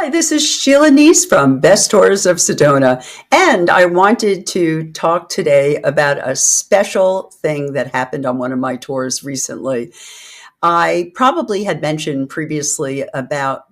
Hi, this is Sheila from Best Tours of Sedona, and I wanted to talk today about a special thing that happened on one of my tours recently. I probably had mentioned previously about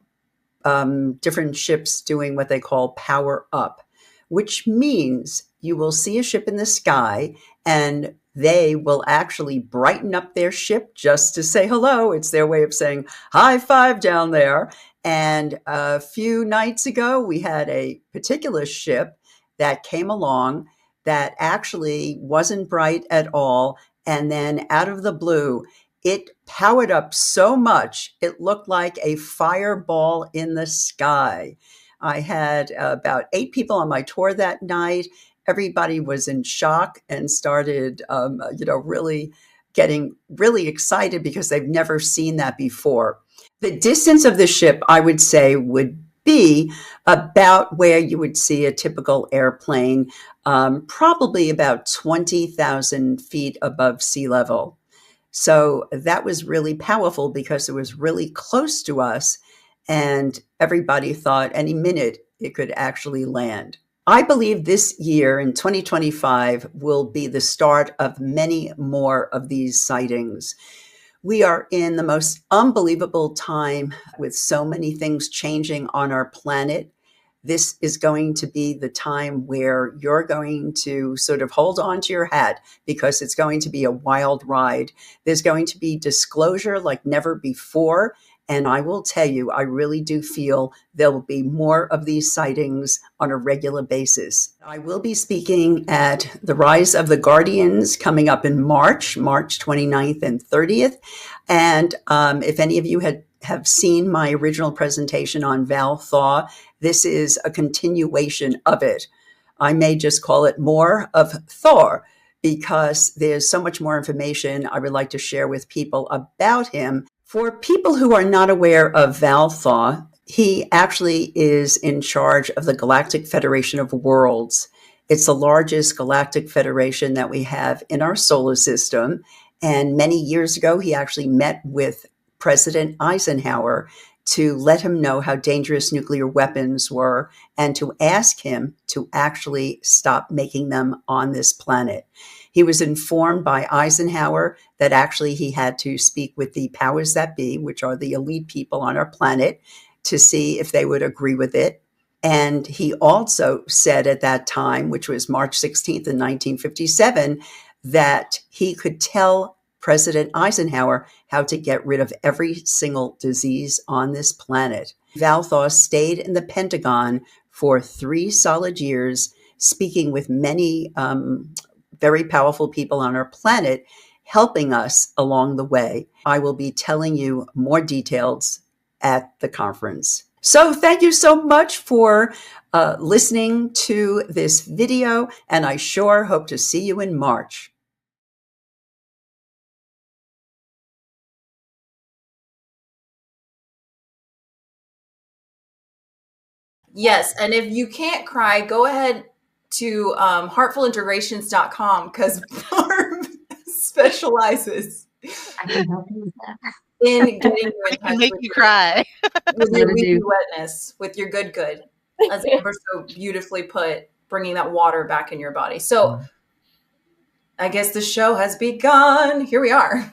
different ships doing what they call power up, which means you will see a ship in the sky and they will actually brighten up their ship just to say hello. It's their way of saying high five down there. And a few nights ago, we had a particular ship that came along that actually wasn't bright at all. And then out of the blue, it powered up so much, it looked like a fireball in the sky. I had about 8 people on my tour that night. Everybody was in shock and started, really getting really excited because they've never seen that before. The distance of the ship, I would say, would be about where you would see a typical airplane, probably about 20,000 feet above sea level. So that was really powerful because it was really close to us, and everybody thought any minute it could actually land. I believe this year in 2025 will be the start of many more of these sightings. We are in the most unbelievable time with so many things changing on our planet. This is going to be the time where you're going to sort of hold on to your hat because it's going to be a wild ride. There's going to be disclosure like never before. And I will tell you, I really do feel there will be more of these sightings on a regular basis. I will be speaking at the Rise of the Guardians coming up in March 29th and 30th. And if any of you have seen my original presentation on Val Thaw, this is a continuation of it. I may just call it more of Thor because there's so much more information I would like to share with people about him. For people who are not aware of Val Thaw, he actually is in charge of the Galactic Federation of Worlds. It's the largest galactic federation that we have in our solar system. And many years ago, he actually met with President Eisenhower to let him know how dangerous nuclear weapons were and to ask him to actually stop making them on this planet. He was informed by Eisenhower that actually he had to speak with the powers that be, which are the elite people on our planet, to see if they would agree with it. And he also said at that time, which was March 16th in 1957, that he could tell President Eisenhower how to get rid of every single disease on this planet. Val Thaw stayed in the Pentagon for 3 solid years, speaking with many very powerful people on our planet, helping us along the way. I will be telling you more details at the conference. So thank you so much for listening to this video, and I sure hope to see you in March. Yes, and if you can't cry, go ahead to heartfulintegrations.com because Barb specializes I can help you with that. in getting you in I touch can make with you cry. with your Never leaky do. wetness, with your good, as Amber so beautifully put, bringing that water back in your body. So I guess the show has begun. Here we are.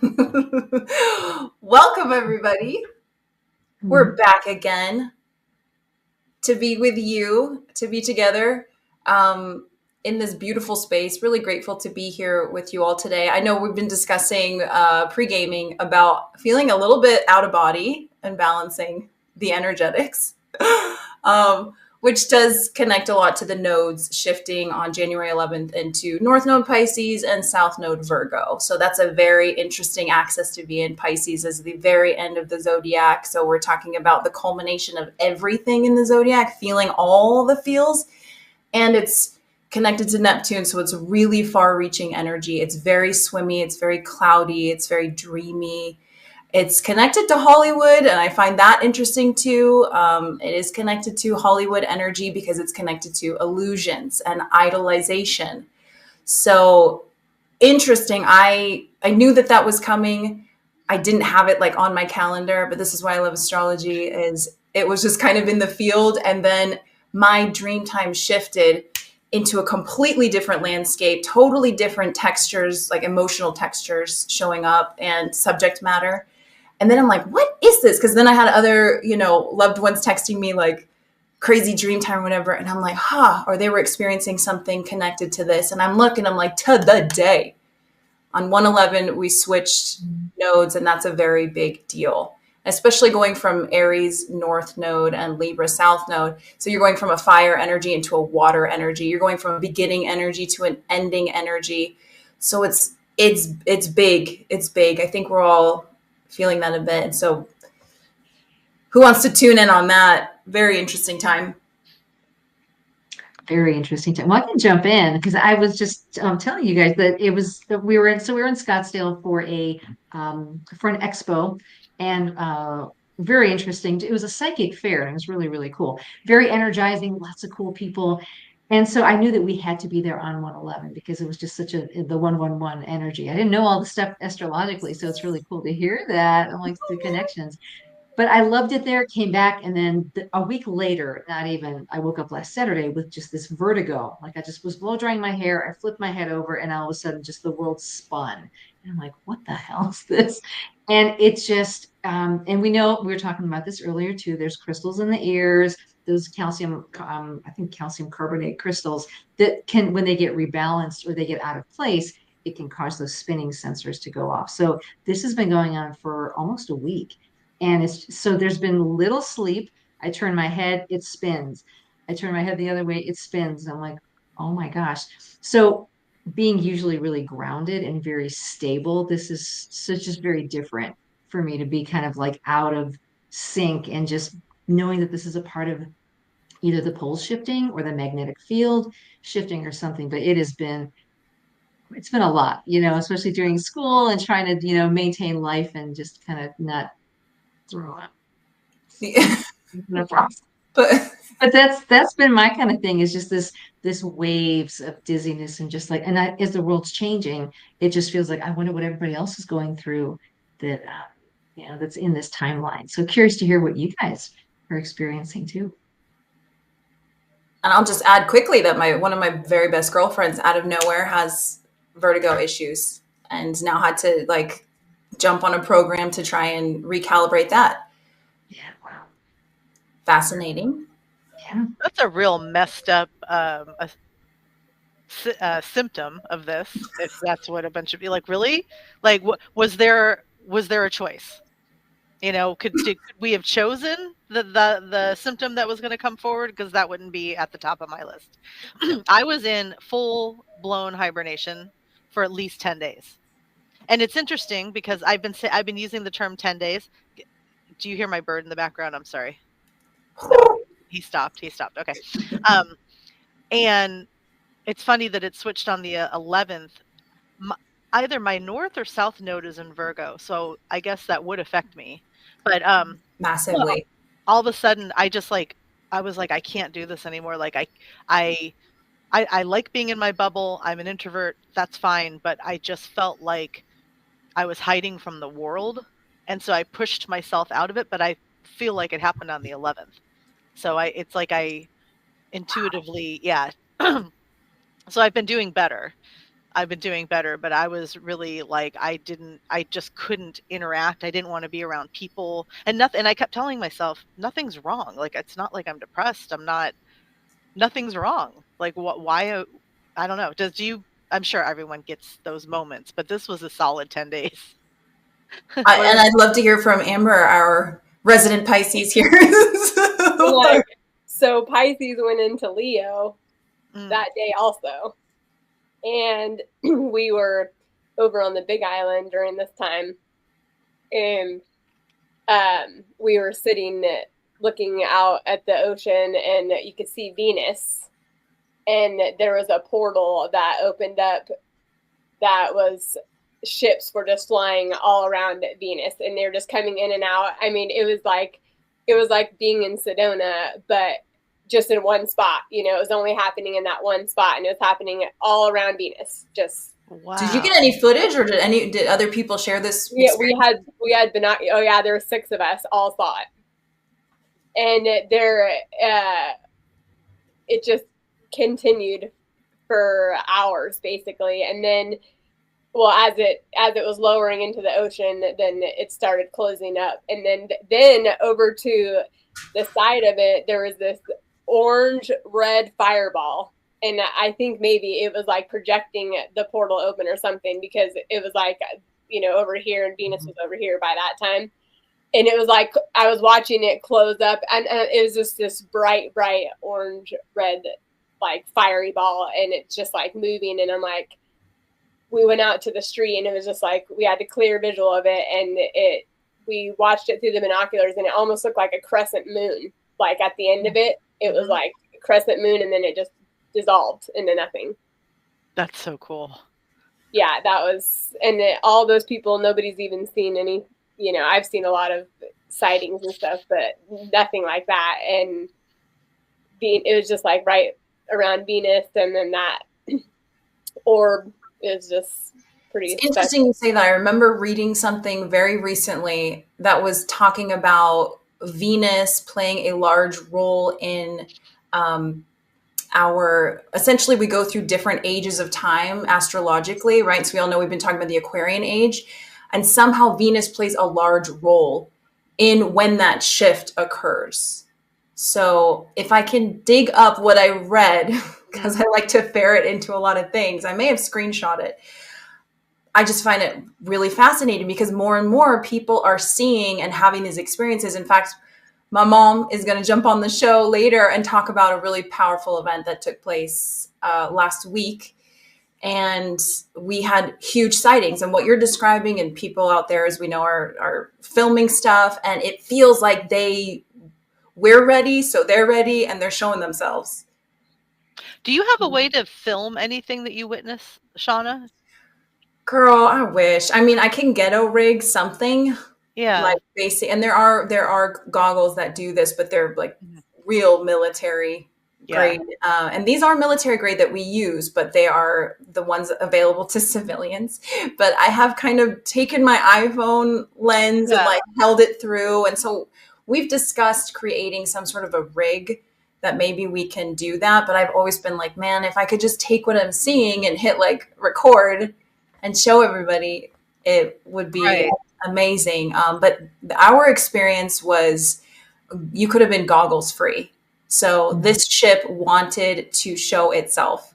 Welcome, everybody. We're back again to be with you, to be together in this beautiful space. Really grateful to be here with you all today. I know we've been discussing pre-gaming about feeling a little bit out of body and balancing the energetics, which does connect a lot to the nodes shifting on January 11th into North Node Pisces and South Node Virgo. So that's a very interesting axis to be in. Pisces is the very end of the zodiac. So we're talking about the culmination of everything in the zodiac, feeling all the feels. And it's connected to Neptune. So it's really far-reaching energy. It's very swimmy. It's very cloudy. It's very dreamy. It's connected to Hollywood, and I find that interesting too. It is connected to Hollywood energy because it's connected to illusions and idolization. So interesting. I knew that was coming. I didn't have it like on my calendar, but this is why I love astrology. Is it was just kind of in the field. And then my dream time shifted into a completely different landscape, totally different textures, like emotional textures showing up and subject matter. And then I'm like, what is this? Because then I had other, loved ones texting me like crazy dream time or whatever. And I'm like, or they were experiencing something connected to this. And I'm like, to the day. On 111, we switched nodes, and that's a very big deal, especially going from Aries North node and Libra South node. So you're going from a fire energy into a water energy. You're going from a beginning energy to an ending energy. So it's big. It's big. I think we're all feeling that a bit. And so who wants to tune in on that? Very interesting time. Very interesting time. Well, I can jump in because I was just telling you guys that we were in Scottsdale for an expo, and very interesting. It was a psychic fair, and it was really, really cool. Very energizing, lots of cool people. And so I knew that we had to be there on 111 because it was just such the 111 energy. I didn't know all the stuff astrologically, so it's really cool to hear that. I'm like the connections. But I loved it there, came back, and then a week later, not even, I woke up last Saturday with just this vertigo. Like I just was blow drying my hair. I flipped my head over, and all of a sudden, just the world spun. And I'm like, what the hell is this? And it's just, and we were talking about this earlier too. There's crystals in the ears, those calcium, I think calcium carbonate crystals that can, when they get rebalanced or they get out of place, it can cause those spinning sensors to go off. So this has been going on for almost a week. And so there's been little sleep. I turn my head, it spins. I turn my head the other way, it spins. I'm like, oh my gosh. So being usually really grounded and very stable, this is just very different for me to be kind of like out of sync and just knowing that this is a part of either the poles shifting or the magnetic field shifting or something. But it's been a lot, especially during school and trying to, maintain life and just kind of not throw up. No problem. But But that's been my kind of thing is just this waves of dizziness and just like, and as the world's changing, it just feels like I wonder what everybody else is going through that that's in this timeline. So curious to hear what you guys are experiencing too. And I'll just add quickly that one of my very best girlfriends out of nowhere has vertigo issues and now had to like jump on a program to try and recalibrate that. Yeah, wow. Fascinating. Yeah. That's a real messed up symptom of this. If that's what a bunch of you like, really, like, was there a choice? Could we have chosen the symptom that was going to come forward? Because that wouldn't be at the top of my list. I was in full blown hibernation for at least 10 days. And it's interesting because I've been using the term 10 days. Do you hear my bird in the background? I'm sorry. No, he stopped. Okay. And it's funny that it switched on the 11th. Either my north or south node is in Virgo, so I guess that would affect me. But massively. All of a sudden, I was like, I can't do this anymore. Like I like being in my bubble. I'm an introvert. That's fine. But I just felt like I was hiding from the world, and so I pushed myself out of it. But I feel like it happened on the 11th. So it's like I intuitively, yeah. So I've been doing better, but I was really like, I just couldn't interact. I didn't want to be around people and nothing. And I kept telling myself, nothing's wrong. Like, it's not like I'm depressed. Nothing's wrong. Like, why? I don't know. I'm sure everyone gets those moments, but this was a solid 10 days. And I'd love to hear from Amber, our resident Pisces here. So Pisces went into Leo that day also. And we were over on the Big Island during this time. And we were sitting looking out at the ocean, and you could see Venus. And there was a portal that opened up that was ships were just flying all around Venus, and they're just coming in and out. I mean, it was like being in Sedona, but just in one spot. It was only happening in that one spot, and it was happening all around Venus. Just wow. Did you get any footage, or did other people share this? Yeah, we had binoculars. Oh yeah, there were 6 of us, all saw it. and it just continued for hours basically, and then well, as it was lowering into the ocean, then it started closing up, and then over to the side of it there was this orange red fireball, and I think maybe it was like projecting the portal open or something, because it was like, over here, and Venus was over here by that time, and it was like I was watching it close up, and it was just this bright orange red like fiery ball, and it's just like moving, and I'm like, we went out to the street, and it was just like we had a clear visual of it, and we watched it through the binoculars, and it almost looked like a crescent moon. Like at the end of it, it was like a crescent moon, and then it just dissolved into nothing. That's so cool. Yeah, that was, and all those people, nobody's even seen any. I've seen a lot of sightings and stuff, but nothing like that. And it was just like right around Venus, and then that orb is just pretty It's interesting you say that. I remember reading something very recently that was talking about Venus playing a large role in essentially we go through different ages of time astrologically, right? So we all know we've been talking about the Aquarian age, and somehow Venus plays a large role in when that shift occurs. So if I can dig up what I read, because I like to ferret into a lot of things, I may have screenshot it. I just find it really fascinating because more and more people are seeing and having these experiences. In fact, my mom is going to jump on the show later and talk about a really powerful event that took place last week. And we had huge sightings. And what you're describing, and people out there, as we know, are filming stuff. And it feels like we're ready, so they're ready, and they're showing themselves. Do you have a way to film anything that you witness, Shana? Girl, I wish. I mean, I can ghetto rig something. Yeah. Like basic, and there are goggles that do this, but they're like real military grade. And these are military grade that we use, but they are the ones available to civilians. But I have kind of taken my iPhone lens and like held it through. And so we've discussed creating some sort of a rig that maybe we can do that. But I've always been like, man, if I could just take what I'm seeing and hit like record and show everybody, it would be amazing. But our experience was you could have been goggles free. So this ship wanted to show itself.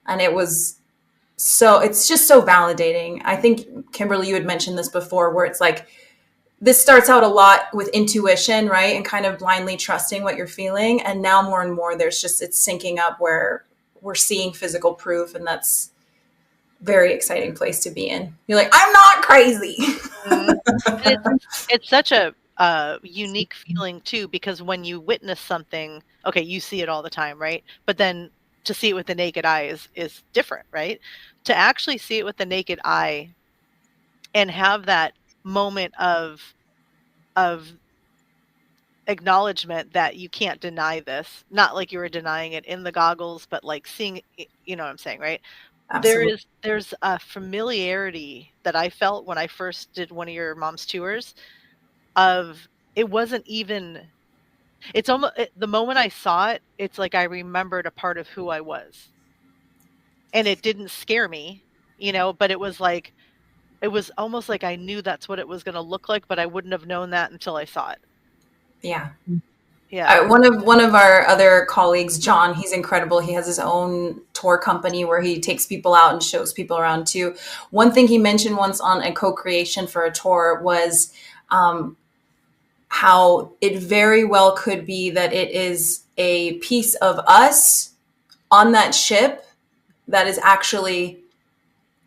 And it's just so validating. I think, Kimberly, you had mentioned this before, where it's like, this starts out a lot with intuition, right? And kind of blindly trusting what you're feeling. And now more and more, it's syncing up where we're seeing physical proof. And that's very exciting place to be in. You're like, I'm not crazy. It's such a unique feeling too, because when you witness something, okay, you see it all the time, right? But then to see it with the naked eye is different, right? To actually see it with the naked eye and have that moment of acknowledgement that you can't deny this, not like you were denying it in the goggles, but like seeing it, you know what I'm saying, right? Absolutely. There's a familiarity that I felt when I first did one of your mom's tours of, it wasn't even, it's almost, the moment I saw it, it's like I remembered a part of who I was. And it didn't scare me, but it was almost like I knew that's what it was going to look like, but I wouldn't have known that until I saw it. Yeah. Yeah. One of our other colleagues, John, he's incredible. He has his own tour company where he takes people out and shows people around too. One thing he mentioned once on a co-creation for a tour was how it very well could be that it is a piece of us on that ship that is actually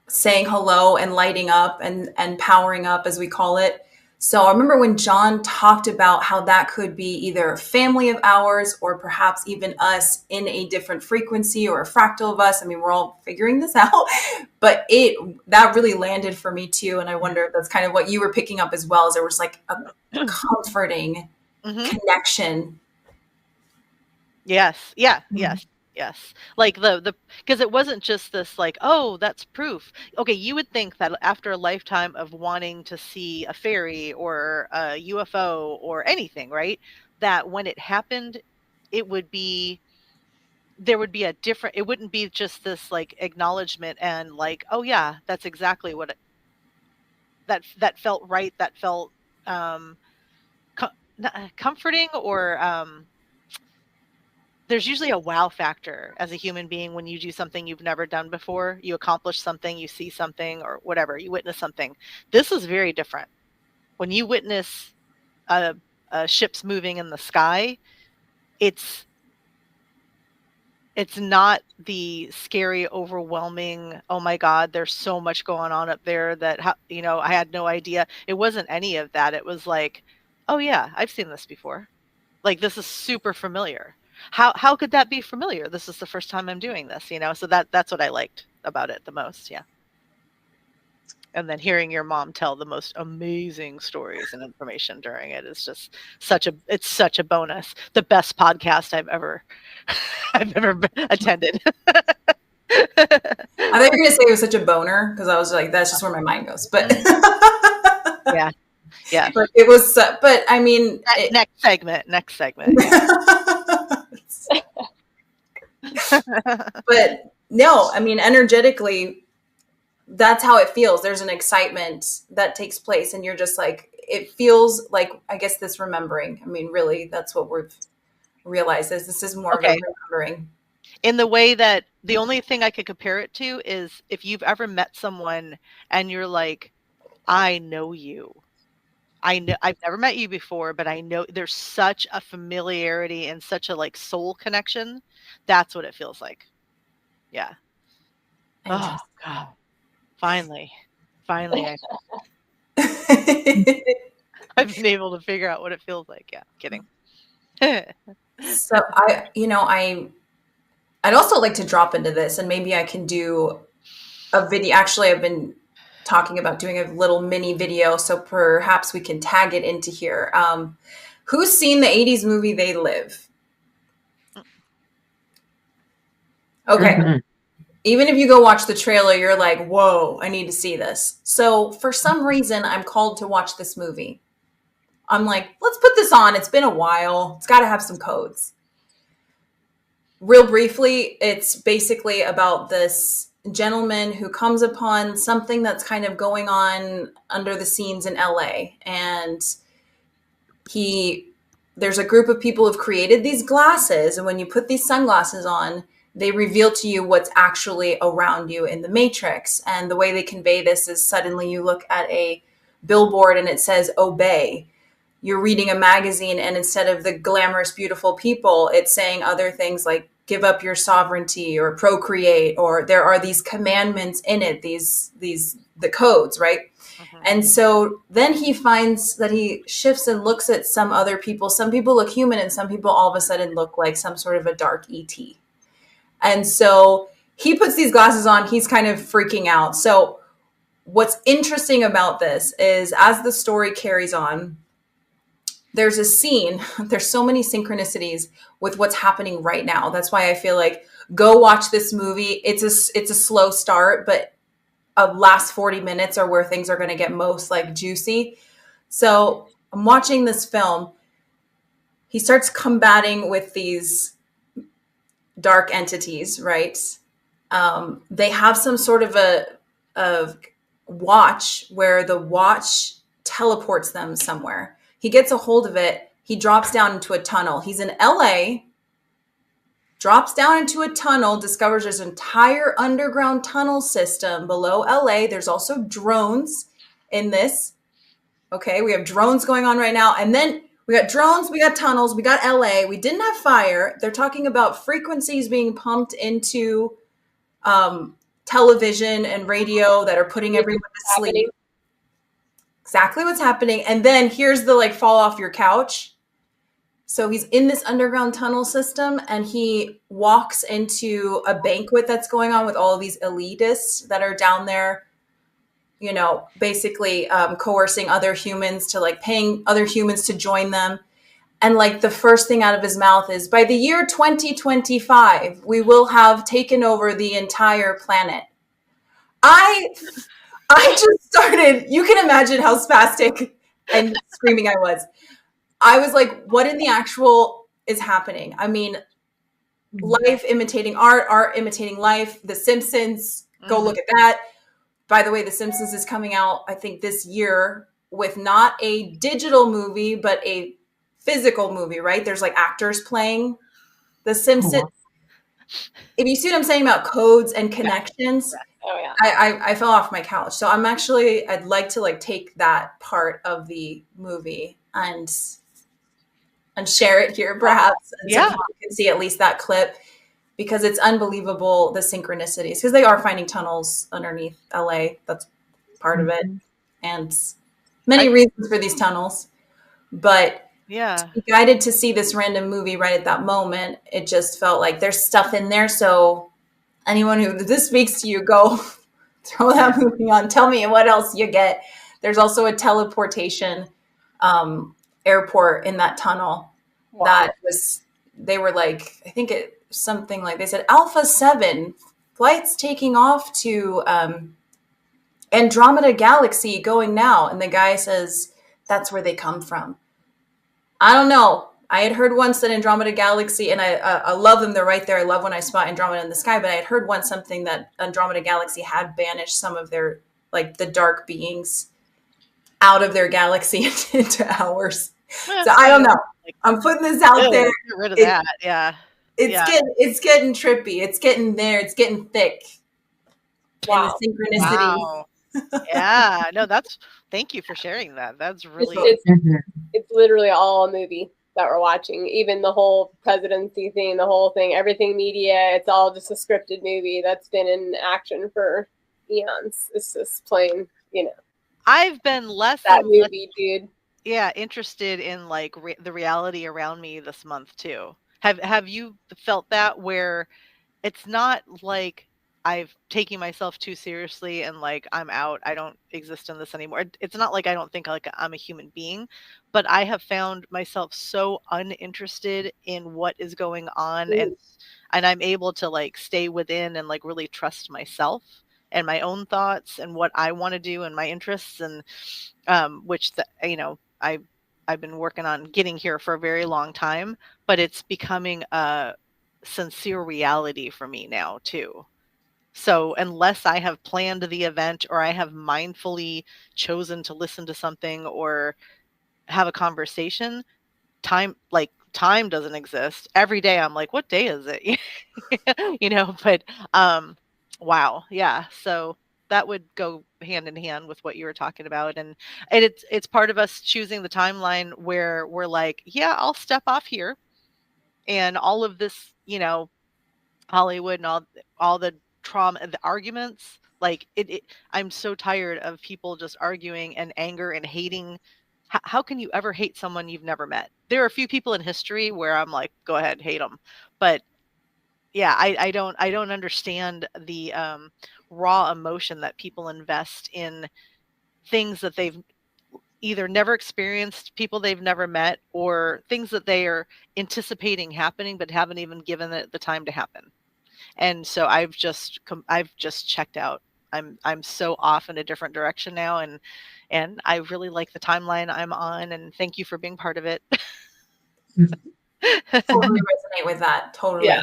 saying hello and lighting up and powering up, as we call it. So I remember when John talked about how that could be either a family of ours or perhaps even us in a different frequency or a fractal of us. I mean, we're all figuring this out, but that really landed for me too. And I wonder if that's kind of what you were picking up as well, as there was like a comforting connection. Yes. Yeah. Yes. Yes. Like because it wasn't just this like, oh, that's proof. Okay. You would think that after a lifetime of wanting to see a fairy or a UFO or anything, right? that when it happened, it would be, there would be a different, it wouldn't be just this like acknowledgement and like, oh yeah, that's exactly what that felt right. That felt um, comforting, or there's usually a wow factor as a human being when you do something you've never done before. You accomplish something, you see something, or whatever, you witness something. This is very different. When you witness a ships moving in the sky, it's not the scary, overwhelming, oh my God, there's so much going on up there that, I had no idea. It wasn't any of that. It was like, oh yeah, I've seen this before. Like, this is super familiar. How could that be familiar? This is the first time I'm doing this, so that's what I liked about it the most. Yeah. And then hearing your mom tell the most amazing stories and information during it is just it's such a bonus. The best podcast I've ever attended. I thought you were going to say it was such a boner, because I was like, that's just where my mind goes. But yeah. But it was, but I mean, next segment. But no, I mean, energetically, that's how it feels. There's an excitement that takes place, and you're just like, it feels like, I guess, this remembering. I mean, really, that's what we've realized, is this is more of a remembering. In the way that the only thing I could compare it to is if you've ever met someone and you're like, I know you. I know I've never met you before, but I know there's such a familiarity and such a like soul connection. That's what it feels like. Yeah. Oh God. Finally, I've been able to figure out what it feels like. Yeah, kidding. So I'd also like to drop into this, and maybe I can do a video. Actually, I've been talking about doing a little mini video, so perhaps we can tag it into here. Who's seen the 80s movie They Live? Okay. Mm-hmm. Even if you go watch the trailer, you're like, whoa, I need to see this. So for some reason, I'm called to watch this movie. I'm like, let's put this on. It's been a while. It's got to have some codes. Real briefly, it's basically about this gentleman who comes upon something that's kind of going on under the scenes in LA. And there's a group of people who've created these glasses. And when you put these sunglasses on, they reveal to you what's actually around you in the matrix. And the way they convey this is suddenly you look at a billboard and it says obey. You're reading a magazine, and instead of the glamorous, beautiful people, it's saying other things like give up your sovereignty or procreate, or there are these commandments in it, the codes, right? Uh-huh. And so then he finds that he shifts and looks at some other people. Some people look human, and some people all of a sudden look like some sort of a dark ET. And so he puts these glasses on, he's kind of freaking out. So what's interesting about this is as the story carries on, there's a scene, there's so many synchronicities with what's happening right now. That's why I feel like go watch this movie. It's a slow start, but last 40 minutes are where things are going to get most like juicy. So I'm watching this film. He starts combating with these dark entities, right? They have some sort of a watch where the watch teleports them somewhere. He gets a hold of it. He drops down into a tunnel. He's in LA, drops down into a tunnel, discovers there's an entire underground tunnel system below LA. There's also drones in this. Okay, we have drones going on right now. And then we got drones, we got tunnels, we got LA. We didn't have fire. They're talking about frequencies being pumped into television and radio that are putting everyone to sleep. Exactly what's happening. And then here's the like fall off your couch. So he's in this underground tunnel system, and he walks into a banquet that's going on with all of these elitists that are down there, basically coercing other humans to like paying other humans to join them. And like the first thing out of his mouth is, by the year 2025, we will have taken over the entire planet. I just started, you can imagine how spastic and screaming I was. I was like, what in the actual is happening? I mean, life imitating art, art imitating life. The Simpsons, go look at that. By the way, The Simpsons is coming out, I think, this year with not a digital movie, but a physical movie, right? There's like actors playing The Simpsons. Cool. If you see what I'm saying about codes and connections, Oh yeah. I fell off my couch. So I'd like to like take that part of the movie and share it here perhaps. And so Yeah. people can see at least that clip, because it's unbelievable, the synchronicities, because they are finding tunnels underneath LA. That's part of it. And many reasons for these tunnels. But Yeah. to be guided to see this random movie right at that moment, it just felt like there's stuff in there. So anyone who this speaks to you, go throw that movie on. Tell me what else you get. There's also a teleportation airport in that tunnel. Wow. That was, they were like, I think it something like, they said Alpha 7 flights taking off to Andromeda Galaxy going now. And the guy says, that's where they come from. I don't know. I had heard once that Andromeda Galaxy, and I love them. They're right there. I love when I spot Andromeda in the sky. But I had heard once something that Andromeda Galaxy had banished some of their, like the dark beings out of their galaxy into ours. So I don't know. I'm putting this out there. Get rid of that. Yeah. It's getting trippy. It's getting there. It's getting thick. Wow. And the synchronicities. Wow. Yeah. No, thank you for sharing that. That's really It's literally all a movie that we're watching. Even the whole presidency thing, the whole thing, everything media, it's all just a scripted movie that's been in action for eons. It's just plain, I've been less that and less, movie, dude. yeah, interested in like the reality around me this month too. Have you felt that, where it's not like I've taken myself too seriously and like I'm out, I don't exist in this anymore. It's not like I don't think like I'm a human being, but I have found myself so uninterested in what is going on, and I'm able to like stay within and like really trust myself and my own thoughts and what I want to do and my interests, and which I've been working on getting here for a very long time, but it's becoming a sincere reality for me now too. So unless I have planned the event or I have mindfully chosen to listen to something or have a conversation, time doesn't exist. Every day I'm like, what day is it? But wow, yeah. So that would go hand in hand with what you were talking about, and it's part of us choosing the timeline where we're like, yeah, I'll step off here, and all of this, Hollywood and all the trauma, the arguments, like I'm so tired of people just arguing and anger and hating. How can you ever hate someone you've never met? There are a few people in history where I'm like, go ahead, hate them, but yeah, I don't understand the raw emotion that people invest in things that they've either never experienced, people they've never met, or things that they are anticipating happening but haven't even given it the time to happen. And so I've just checked out. I'm so off in a different direction now, and I really like the timeline I'm on, and thank you for being part of it. Totally resonate with that. Totally. Yeah.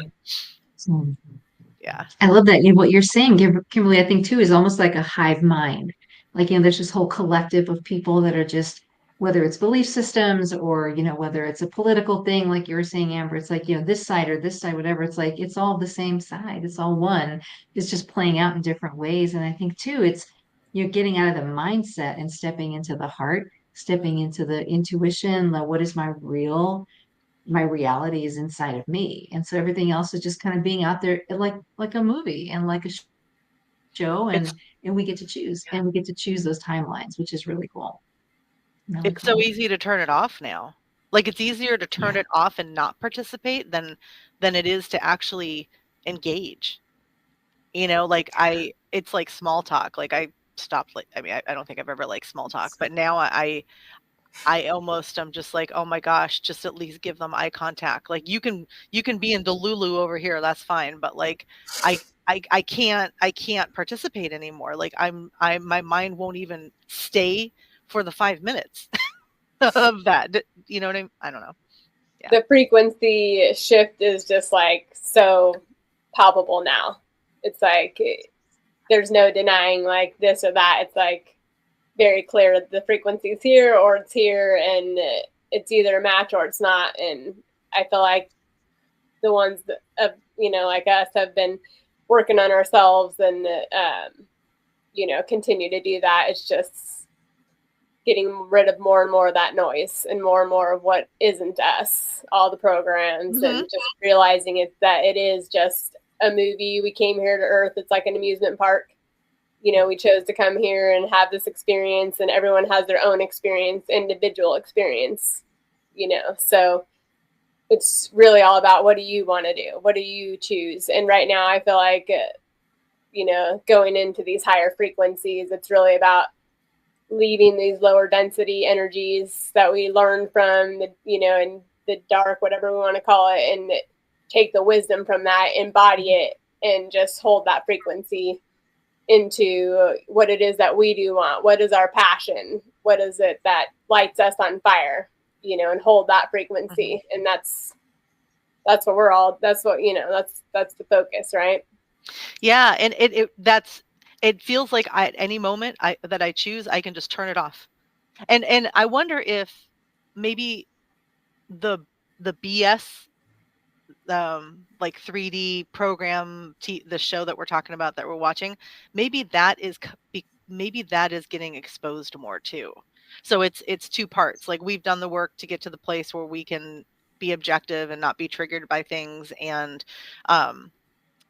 Yeah. I love that. What you're saying, Kimberly, I think too, is almost like a hive mind. Like, there's this whole collective of people that are just, whether it's belief systems or, whether it's a political thing, like you were saying, Amber, it's like, this side or this side, whatever. It's like, it's all the same side. It's all one. It's just playing out in different ways. And I think too, it's, getting out of the mindset and stepping into the heart, stepping into the intuition, like what is my reality is inside of me, and so everything else is just kind of being out there, like a movie and like a show, and we get to choose, and we get to choose those timelines, which is really cool. It's so easy to turn it off now. Like, it's easier to turn it off and not participate than it is to actually engage. Like it's like small talk. Like I stopped, like, I mean, I don't think I've ever liked small talk, but now I almost, I'm just like, oh my gosh, just at least give them eye contact. Like you can be in Delulu over here, that's fine, but like I can't participate anymore. Like my mind won't even stay for the 5 minutes. of that. You know what I don't know. Yeah. The frequency shift is just like so palpable now. It's like there's no denying like this or that. It's like very clear the frequency's here or it's here, and it's either a match or it's not. And I feel like the ones that like us have been working on ourselves and continue to do that. It's just getting rid of more and more of that noise and more of what isn't us, all the programs, and just realizing that it is just a movie. We came here to Earth. It's like an amusement park. We chose to come here and have this experience, and everyone has their own experience, individual experience, so it's really all about what do you want to do? What do you choose? And right now I feel like, going into these higher frequencies, it's really about leaving these lower density energies that we learn from the, in the dark, whatever we want to call it, and take the wisdom from that, embody it, and just hold that frequency into what it is that we do want. What is our passion? What is it that lights us on fire? And hold that frequency. And that's what we're all, that's what, that's the focus, right? Yeah. And it feels like at any moment that I choose, I can just turn it off. And I wonder if maybe the BS, like 3D program, the show that we're talking about, that we're watching, maybe that is getting exposed more too. So it's two parts. Like, we've done the work to get to the place where we can be objective and not be triggered by things, and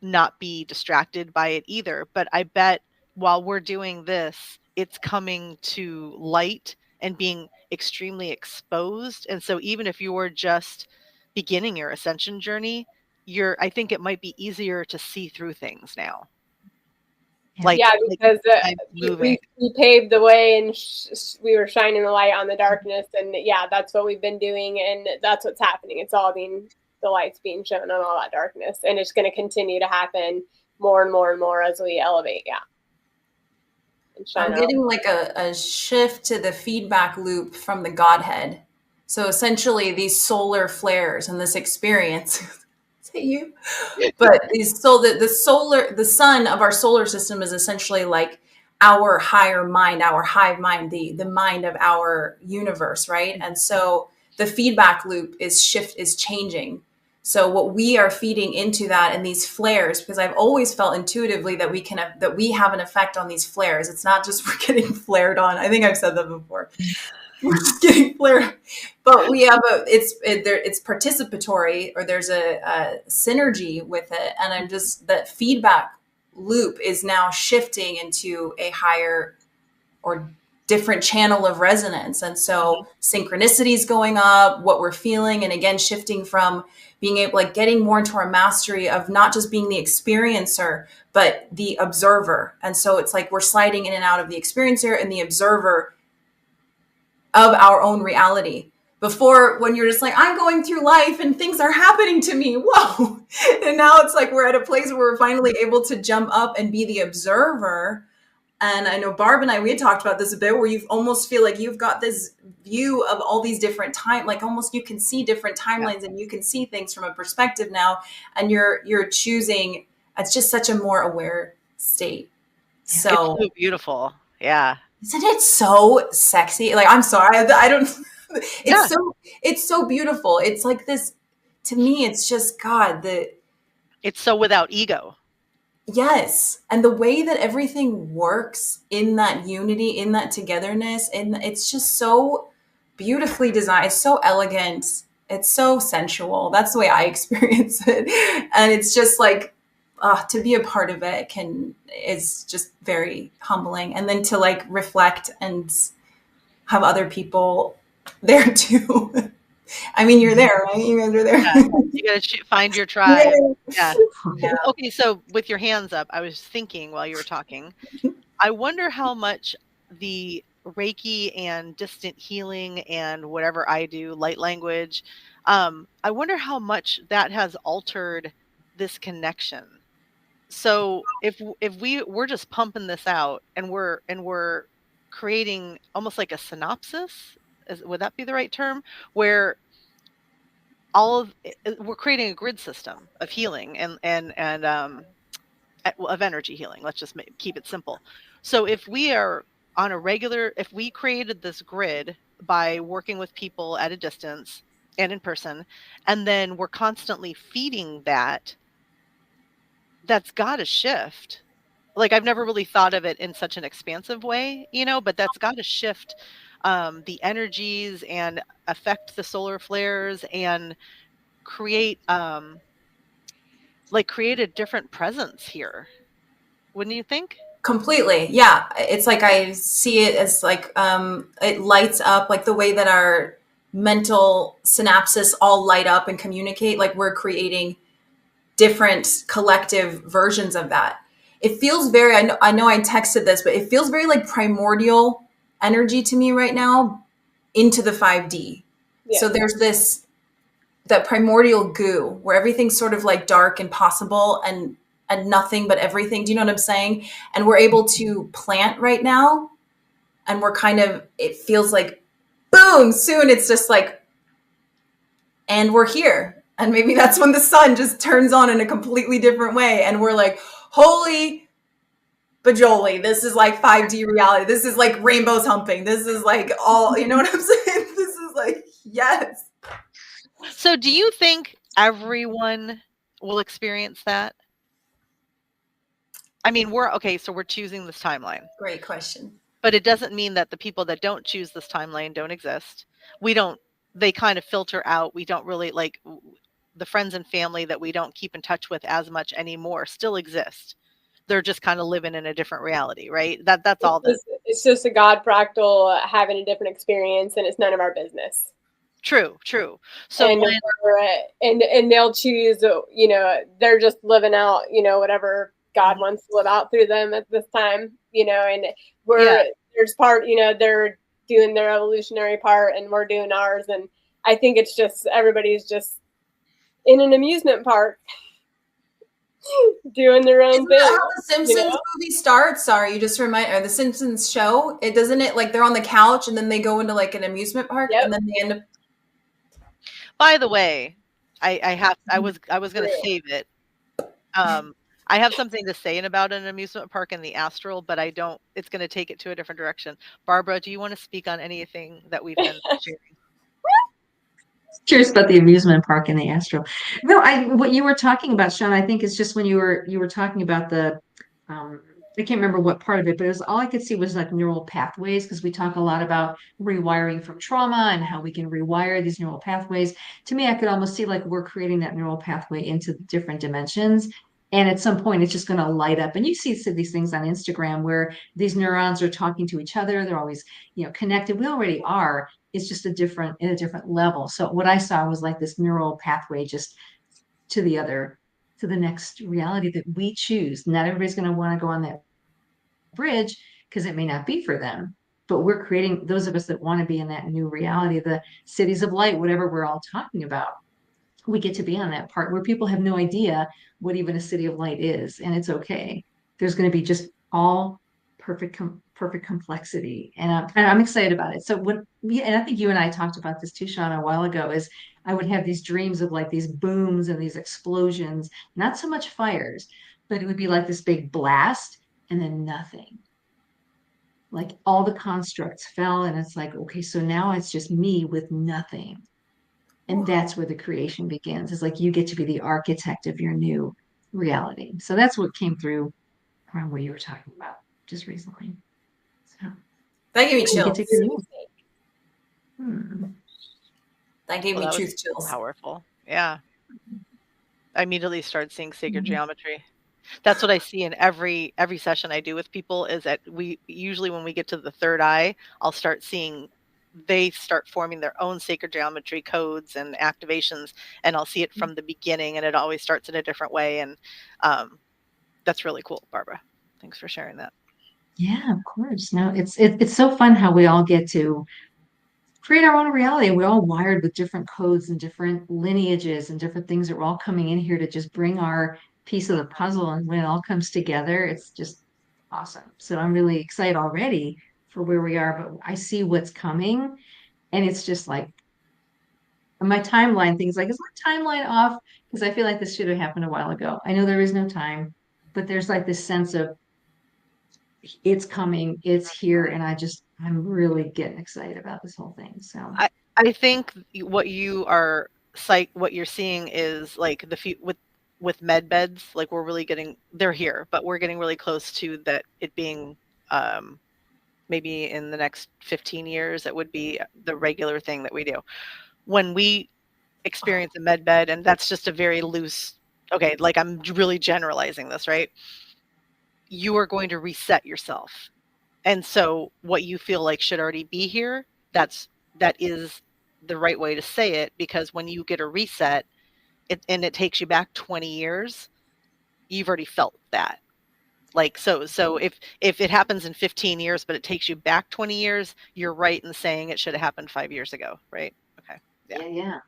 not be distracted by it either. But I bet while we're doing this, it's coming to light and being extremely exposed. And so even if you're just beginning your ascension journey, I think it might be easier to see through things now. Because we paved the way, and we were shining the light on the darkness, and that's what we've been doing, and that's what's happening. It's all the light's being shown on all that darkness, and it's going to continue to happen more and more and more as we elevate. I'm getting like a shift to the feedback loop from the Godhead. So essentially these solar flares and this experience you, but the sun of our solar system is essentially like our higher mind, our hive mind, the mind of our universe, right? And so the feedback loop is changing. So what we are feeding into that, and these flares, because I've always felt intuitively that we have an effect on these flares. It's not just we're getting flared on. I think I've said that before. We're just getting flared, but we have it's participatory, or there's a synergy with it, and that feedback loop is now shifting into a higher or different channel of resonance, and so synchronicity is going up, what we're feeling, and again shifting from being able, like, getting more into our mastery of not just being the experiencer but the observer. And so it's like we're sliding in and out of the experiencer and the observer of our own reality. Before, when you're just like, I'm going through life and things are happening to me, whoa. And now it's like we're at a place where we're finally able to jump up and be the observer. And I know Barb and we had talked about this a bit, where you almost feel like you've got this view of all these different like almost you can see different timelines, and you can see things from a perspective now, and you're choosing. It's just such a more aware state. So it's so beautiful. Yeah. Isn't it so sexy? Like, I'm sorry, I don't. It's so beautiful. It's like this, to me, it's just God. It's so without ego. Yes. And the way that everything works in that unity, in that togetherness, and it's just so beautifully designed. It's so elegant. It's so sensual. That's the way I experience it. And it's just like, to be a part of it is just very humbling. And then to like reflect and have other people there too. I mean, you're there, right? You guys are there. Yeah. You got to find your tribe. Yeah. Okay. So with your hands up, I was thinking while you were talking, I wonder how much the Reiki and distant healing and whatever I do, light language, I wonder how much that has altered this connection. So if we're just pumping this out, and we're creating almost like a synopsis would that be the right term? Where we're creating a grid system of healing and of energy healing. Let's just keep it simple. So if we are on a regular, if we created this grid by working with people at a distance and in person, and then we're constantly feeding that, that's got to shift. Like, I've never really thought of it in such an expansive way, but that's got to shift the energies and affect the solar flares and create create a different presence here. Wouldn't you think? Completely. Yeah. It's like I see it as like it lights up, like the way that our mental synapses all light up and communicate, like we're creating different collective versions of that. It feels very, I know I texted this, but it feels very like primordial energy to me right now into the 5D. Yeah. So there's that primordial goo where everything's sort of like dark and possible and nothing but everything. Do you know what I'm saying? And we're able to plant right now. And we're kind of, it feels like boom, soon it's just like, and we're here. And maybe that's when the sun just turns on in a completely different way. And we're like, holy bajoli, this is like 5D reality. This is like rainbows humping. This is like all, you know what I'm saying? This is like, yes. So do you think everyone will experience that? I mean, we're choosing this timeline. Great question. But it doesn't mean that the people that don't choose this timeline don't exist. They kind of filter out. We don't really, like, the friends and family that we don't keep in touch with as much anymore still exist. They're just kind of living in a different reality, right? That's all. It's just a God fractal having a different experience, and it's none of our business. True. So and they'll choose, they're just living out, whatever God wants to live out through them at this time, and there's part, they're doing their evolutionary part and we're doing ours. And I think it's just, everybody's just in an amusement park doing their own thing. How the Simpsons movie starts? Sorry, you just or the Simpsons show. It doesn't it like they're on the couch and then they go into like an amusement park and then they end up. By the way, I was going to save it. I have something to say about an amusement park in the astral, but I don't. It's going to take it to a different direction. Barbara, do you want to speak on anything that we've been sharing? Curious about the amusement park in the astral. No, what you were talking about, Sean, I think is just when you were talking about the I can't remember what part of it, but it was all I could see was like neural pathways, because we talk a lot about rewiring from trauma and how we can rewire these neural pathways. To me, I could almost see like we're creating that neural pathway into different dimensions. And at some point, it's just going to light up. And you see these things on Instagram where these neurons are talking to each other. They're always, connected. We already are. It's just in a different level. So what I saw was like this neural pathway just to the next reality that we choose. Not everybody's going to want to go on that bridge because it may not be for them. But we're creating, those of us that want to be in that new reality, the cities of light, whatever we're all talking about. We get to be on that part where people have no idea what even a city of light is, and it's okay. There's going to be just all perfect complexity, and I'm excited about it. So and I think you and I talked about this too, Shana, a while ago, is I would have these dreams of like these booms and these explosions, not so much fires, but it would be like this big blast and then nothing. Like all the constructs fell, and it's like, okay, so now it's just me with nothing. And that's where the creation begins. It's like you get to be the architect of your new reality. So that's what came through around what you were talking about just recently. So that gave me chills. That gave me truth chills. Powerful. Yeah. I immediately started seeing sacred geometry. That's what I see in every session I do with people, is that we usually, when we get to the third eye, I'll start seeing they start forming their own sacred geometry codes and activations, and I'll see it from the beginning, and it always starts in a different way. And that's really cool, Barbara. Thanks for sharing that. Yeah, of course. No, it's so fun how we all get to create our own reality. We're all wired with different codes and different lineages and different things that we're all coming in here to just bring our piece of the puzzle. And when it all comes together, it's just awesome. So I'm really excited already for where we are, but I see what's coming. And it's just like my timeline things like, is my timeline off? Because I feel like this should have happened a while ago. I know there is no time, but there's like this sense of it's coming, it's here, and I'm really getting excited about this whole thing. So I think what what you're seeing is like with med beds, like they're here, but we're getting really close to that it being maybe in the next 15 years, it would be the regular thing that we do. When we experience a med bed, and that's just a very loose, okay, like I'm really generalizing this, right? You are going to reset yourself. And so what you feel like should already be here, that is the right way to say it, because when you get a reset, and it takes you back 20 years, you've already felt that. Like, so if it happens in 15 years, but it takes you back 20 years, you're right in saying it should have happened 5 years ago, right? Okay. Yeah. yeah.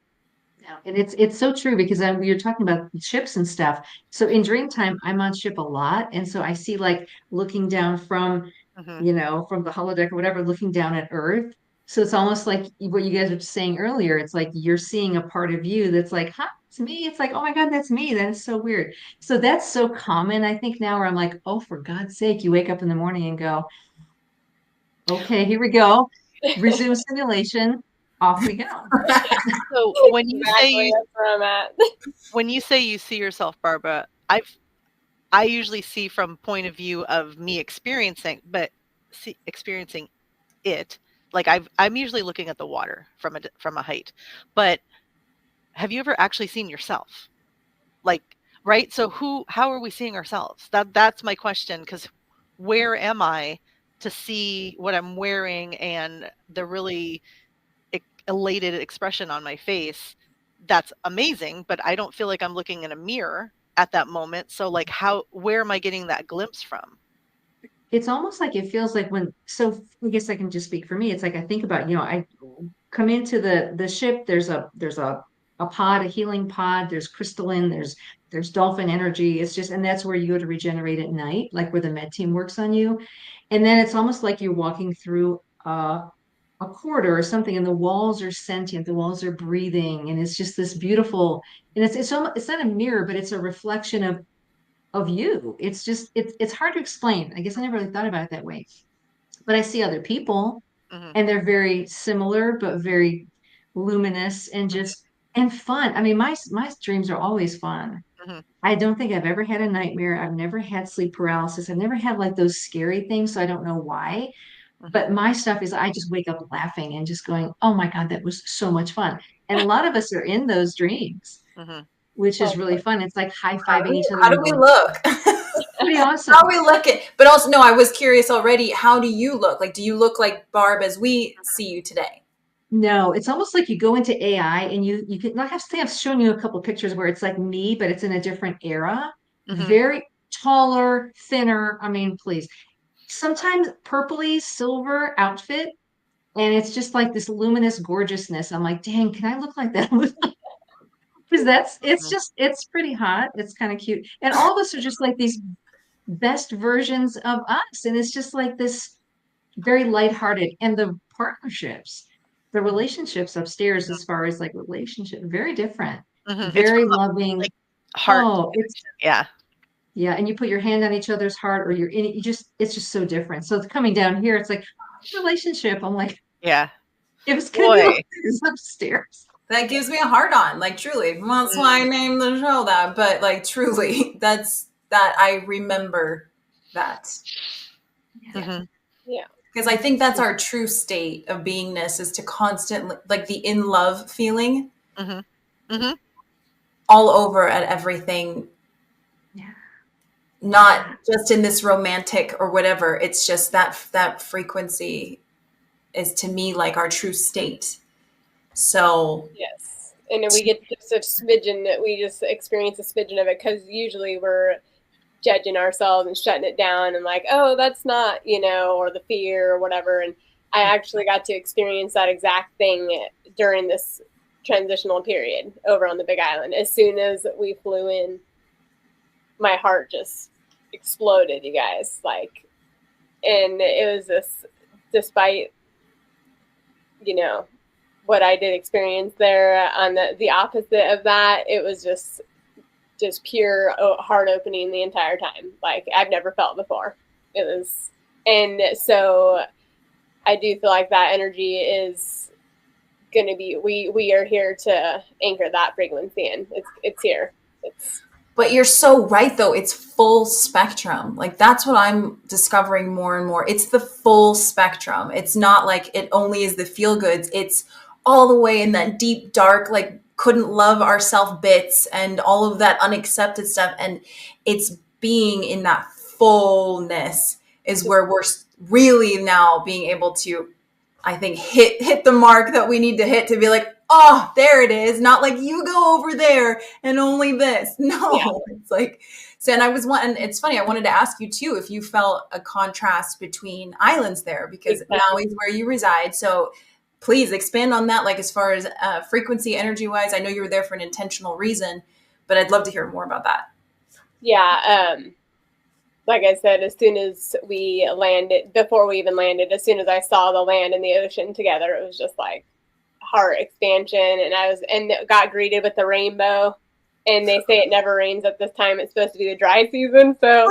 And it's so true because we were talking about ships and stuff. So in Dreamtime, I'm on ship a lot, and so I see like looking down from, from the holodeck or whatever, looking down at Earth. So it's almost like what you guys were saying earlier. It's like you're seeing a part of you that's like, huh, it's me. It's like, oh my God, that's me. That is so weird. So that's so common, I think, now where I'm like, oh, for God's sake, you wake up in the morning and go, okay, here we go. Resume simulation. Off we go. So when you Exactly, that's where I'm at. when you say you see yourself, Barbara, I usually see from point of view of me experiencing, experiencing it. Like I'm usually looking at the water from a height. But have you ever actually seen yourself? Like, right? So how are we seeing ourselves? That's my question, because where am I to see what I'm wearing and the really elated expression on my face? That's amazing, but I don't feel like I'm looking in a mirror at that moment. So like where am I getting that glimpse from? It's almost like it feels like so I guess I can just speak for me. It's like I think about, I come into the ship, there's a pod, a healing pod, there's crystalline, there's dolphin energy. It's just, and that's where you go to regenerate at night, like where the med team works on you. And then it's almost like you're walking through a corridor or something, and the walls are sentient, the walls are breathing, and it's just this beautiful, and it's not a mirror, but it's a reflection of you. It's just it's hard to explain. I guess I never really thought about it that way. But I see other people and they're very similar but very luminous and just and fun. I mean, my dreams are always fun. I don't think I've ever had a nightmare. I've never had sleep paralysis. I've never had like those scary things, so I don't know why. But my stuff is I just wake up laughing and just going, "Oh my God, that was so much fun." And a lot of us are in those dreams, which is really fun. It's like high-fiving each other. How do we look? Pretty awesome. How we look it, but also no. I was curious already. How do you look? Like, do you look like Barb as we see you today? No, it's almost like you go into AI and you can like I've shown you a couple pictures where it's like me, but it's in a different era. Very taller, thinner. I mean, please. Sometimes purpley silver outfit, and it's just like this luminous gorgeousness. I'm like, dang, can I look like that? Because it's pretty hot. It's kind of cute. And all of us are just like these best versions of us. And it's just like this very lighthearted. And the partnerships, the relationships upstairs, as far as like relationship, very different, very loving. Like heart. Oh, yeah. Yeah. And you put your hand on each other's heart or you're in it. It's just so different. So it's coming down here, it's like relationship. I'm like, yeah, it was going to be like this upstairs. That gives me a heart on, like truly. Well, that's why I named the show that. But like truly, that I remember that. Yeah. Because I think that's our true state of beingness, is to constantly, like, the in love feeling all over at everything. Yeah. Not just in this romantic or whatever. It's just that frequency is to me like our true state. So yes, and we get just a smidgen that we just experience a smidgen of it, because usually we're judging ourselves and shutting it down and like, oh, that's not, or the fear or whatever. And I actually got to experience that exact thing during this transitional period over on the Big Island. As soon as we flew in, my heart just exploded, you guys. Like, and it was this, despite, what I did experience there on the opposite of that, it was just pure heart opening the entire time. Like I've never felt before. It was, and so I do feel like that energy is going to be, we are here to anchor that frequency in. It's here. But you're so right, though. It's full spectrum. Like, that's what I'm discovering more and more. It's the full spectrum. It's not like it only is the feel goods. It's all the way in that deep, dark, like, couldn't love ourself bits and all of that unaccepted stuff. And it's being in that fullness is where we're really now being able to, I think, hit the mark that we need to hit to be like, oh, there it is. Not like you go over there and only this. No, It's like, so, and and it's funny. I wanted to ask you too, if you felt a contrast between islands there, because Maui is where you reside. So please expand on that. Like as far as frequency, energy wise, I know you were there for an intentional reason, but I'd love to hear more about that. Yeah. Like I said, as soon as we landed, before we even landed, as soon as I saw the land and the ocean together, it was just like heart expansion. And got greeted with the rainbow. And they say it never rains at this time. It's supposed to be the dry season. So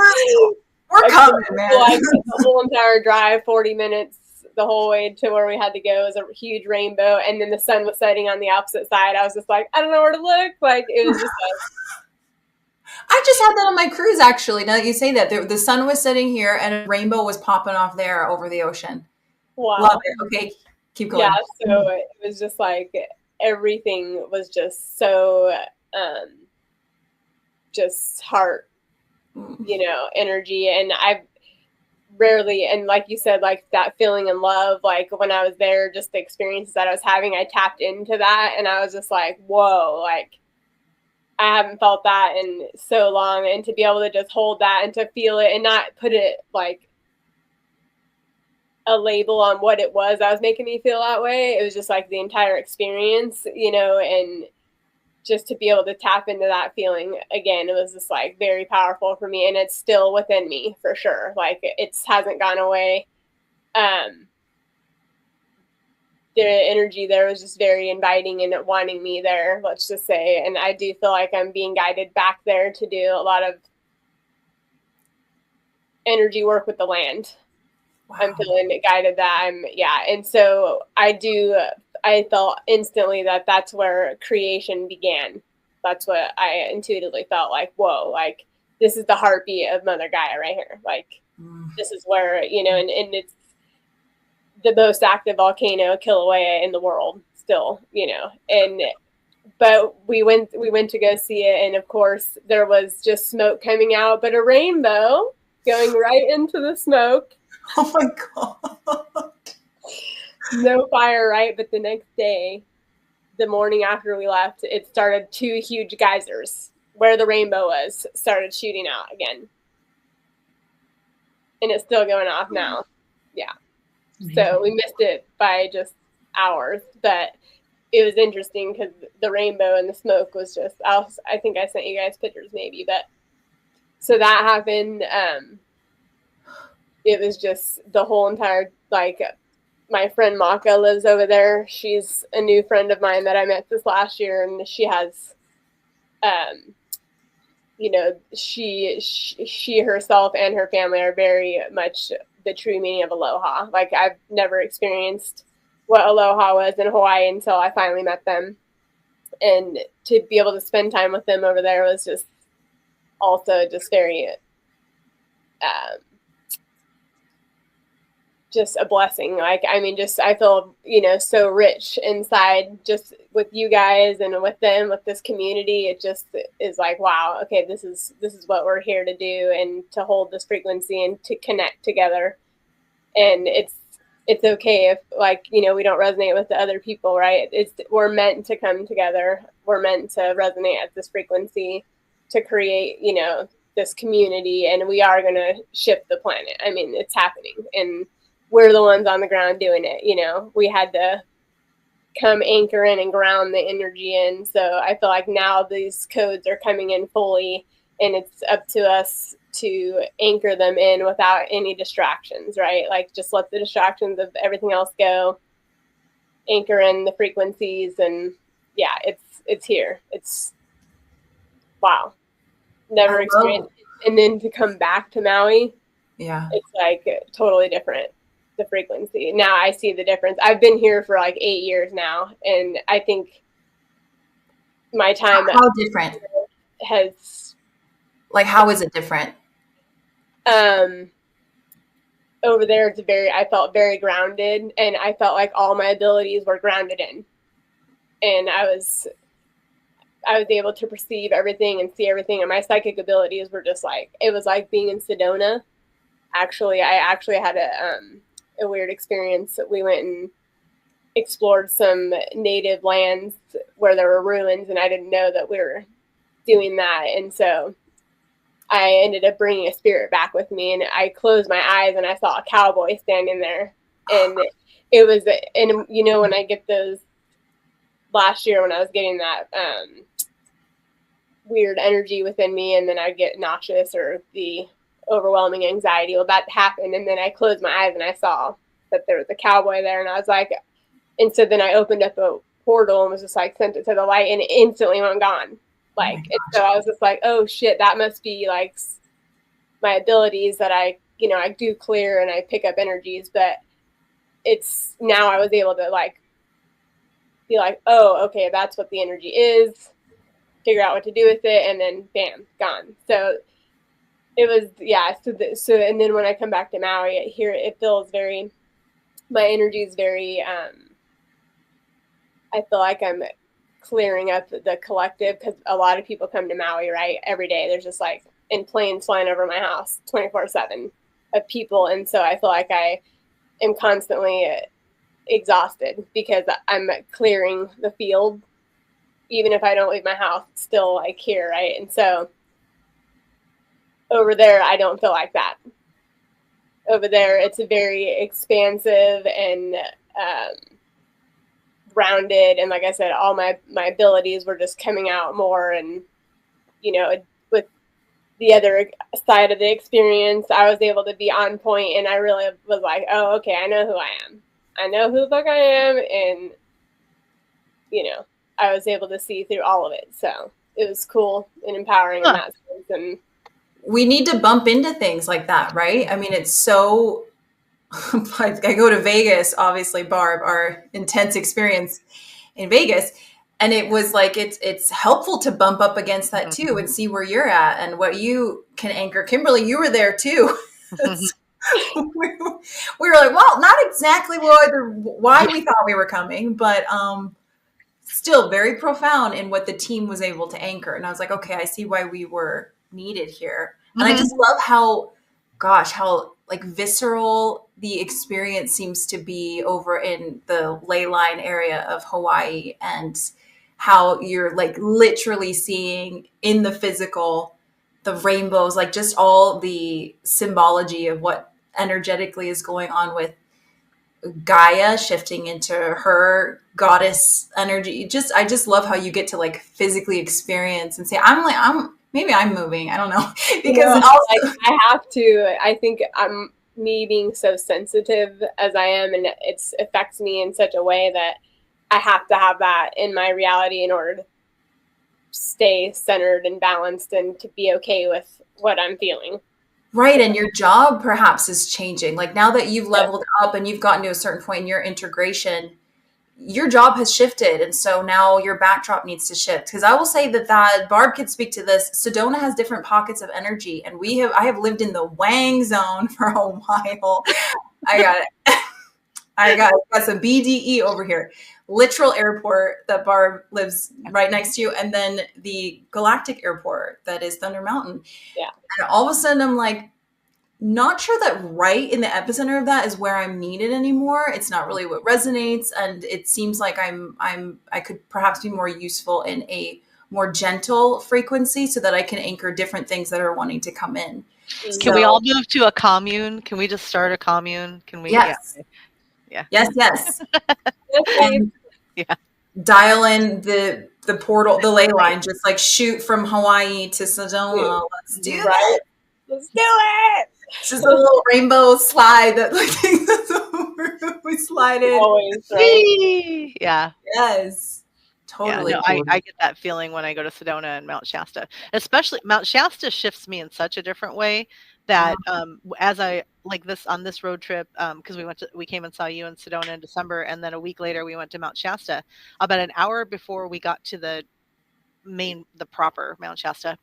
we're coming, man. Like the whole entire drive, 40 minutes, the whole way to where we had to go, was a huge rainbow. And then the sun was setting on the opposite side. I was just like, I don't know where to look. Like it was just like, I just had that on my cruise, actually. Now that you say that, the sun was setting here and a rainbow was popping off there over the ocean. Wow. Love it. Okay, keep going. Yeah, so it was just like everything was just so just heart, energy. And I've rarely, and like you said, like that feeling in love, like when I was there, just the experiences that I was having, I tapped into that and I was just like, whoa, like I haven't felt that in so long. And to be able to just hold that and to feel it and not put it like a label on what it was that was making me feel that way. It was just like the entire experience, and just to be able to tap into that feeling again, it was just like very powerful for me. And it's still within me for sure. Like it hasn't gone away. The energy there was just very inviting and wanting me there, let's just say. And I do feel like I'm being guided back there to do a lot of energy work with the land. Wow. I'm feeling guided that and so I felt instantly that that's where creation began. That's what I intuitively felt like, whoa, like this is the heartbeat of Mother Gaia right here. Like this is where, and it's the most active volcano, Kilauea, in the world still, but we went to go see it. And of course there was just smoke coming out, but a rainbow going right into the smoke. Oh my God. No fire, right? But the next day, the morning after we left, it started 2 huge geysers where the rainbow was, started shooting out again. And it's still going off now. Yeah. So we missed it by just hours, but it was interesting because the rainbow and the smoke was just, I think I sent you guys pictures maybe, but so that happened. It was just the whole entire, like, my friend Maka lives over there. She's a new friend of mine that I met this last year, and she has, she herself and her family are very much the true meaning of aloha. Like I've never experienced what aloha was in Hawaii until I finally met them, and to be able to spend time with them over there was just also just very, just a blessing. Like, I mean, just, I feel, so rich inside just with you guys and with them, with this community. It just is like, wow, okay, this is what we're here to do, and to hold this frequency and to connect together. And it's okay if, like, we don't resonate with the other people, right? We're meant to come together. We're meant to resonate at this frequency to create, this community, and we are going to shift the planet. I mean, it's happening, and we're the ones on the ground doing it. We had to come anchor in and ground the energy in. So I feel like now these codes are coming in fully, and it's up to us to anchor them in without any distractions, right? Like just let the distractions of everything else go anchor in the frequencies, and yeah, it's here. It's wow. Never experienced it. And then to come back to Maui, Yeah. it's like totally different, the frequency. Now I see the difference. I've been here for like 8 years now, and I think my time How different? has Like, how is it different? over there I felt very grounded, and I felt like all my abilities were grounded in, and I was able to perceive everything and see everything, and my psychic abilities were just like, it was like being in Sedona. Actually, I actually had a weird experience. We went and explored some native lands where there were ruins, and I didn't know that we were doing that, and so I ended up bringing a spirit back with me, and I closed my eyes and I saw a cowboy standing there, and it was, and you know, when I get those, last year when I was getting that weird energy within me, and then I get nauseous or the overwhelming anxiety, well, that happened, and then I closed my eyes and I saw that there was a cowboy there, and I was like, and so then I opened up a portal and was just like, sent it to the light, and it instantly went gone. Like, and so I was just like, oh shit, that must be like my abilities that I do clear and I pick up energies, but it's now I was able to like be like, oh, okay, that's what the energy is, figure out what to do with it, and then bam, gone. So it was, yeah. So and then when I come back to Maui, here it feels very, my energy is very, I feel like I'm clearing up the collective, because a lot of people come to Maui, right? Every day there's just like in planes flying over my house 24/7 of people, and so I feel like I am constantly exhausted because I'm clearing the field. Even if I don't leave my house, it's still like here, right? And so over there, I don't feel like that. Over there, it's a very expansive and grounded, and like I said, all my abilities were just coming out more, and with the other side of the experience, I was able to be on point, and I really was like, oh, okay, I know who I am. I know who the fuck I am, and I was able to see through all of it. So it was cool and empowering in that sense. And we need to bump into things like that, right? I mean, it's so. I go to Vegas, obviously, Barb, our intense experience in Vegas, and it was like it's helpful to bump up against that too and see where you're at and what you can anchor. Kimberly, you were there too. We were like, well, not exactly why we thought we were coming, but still very profound in what the team was able to anchor. And I was like, okay, I see why we were needed here. And I just love how like visceral the experience seems to be over in the ley line area of Hawaii, and how you're like literally seeing in the physical the rainbows, like just all the symbology of what energetically is going on with Gaia shifting into her goddess energy. I just love how you get to like physically experience and say, maybe I'm moving. I don't know. Because also, I have to, I think I'm me being so sensitive as I am, and it affects me in such a way that I have to have that in my reality in order to stay centered and balanced and to be okay with what I'm feeling. Right. And your job perhaps is changing. Like now that you've leveled up and you've gotten to a certain point in your integration, your job has shifted. And so now your backdrop needs to shift. Because I will say that Barb can speak to this. Sedona has different pockets of energy. And I have lived in the Wang zone for a while. I got some BDE over here. Literal airport that Barb lives right next to, and then the galactic airport that is Thunder Mountain. Yeah. And all of a sudden I'm like, not sure that right in the epicenter of that is where I'm needed anymore. It's not really what resonates. And it seems like I could perhaps be more useful in a more gentle frequency so that I can anchor different things that are wanting to come in. Can we all move to a commune? Can we just start a commune? Can we? Yes. Yeah. Yes. And dial in the portal, the ley line, just like shoot from Hawaii to Sedona. Let's do that. Let's do it. It's just a little rainbow slide that like takes us over. We slide in. Always, right? Yeah. Yes. Totally. Yeah, no, I get that feeling when I go to Sedona and Mount Shasta. Especially Mount Shasta shifts me in such a different way that as I like this on this road trip, because we came and saw you in Sedona in December, and then a week later we went to Mount Shasta. About an hour before we got to the proper Mount Shasta,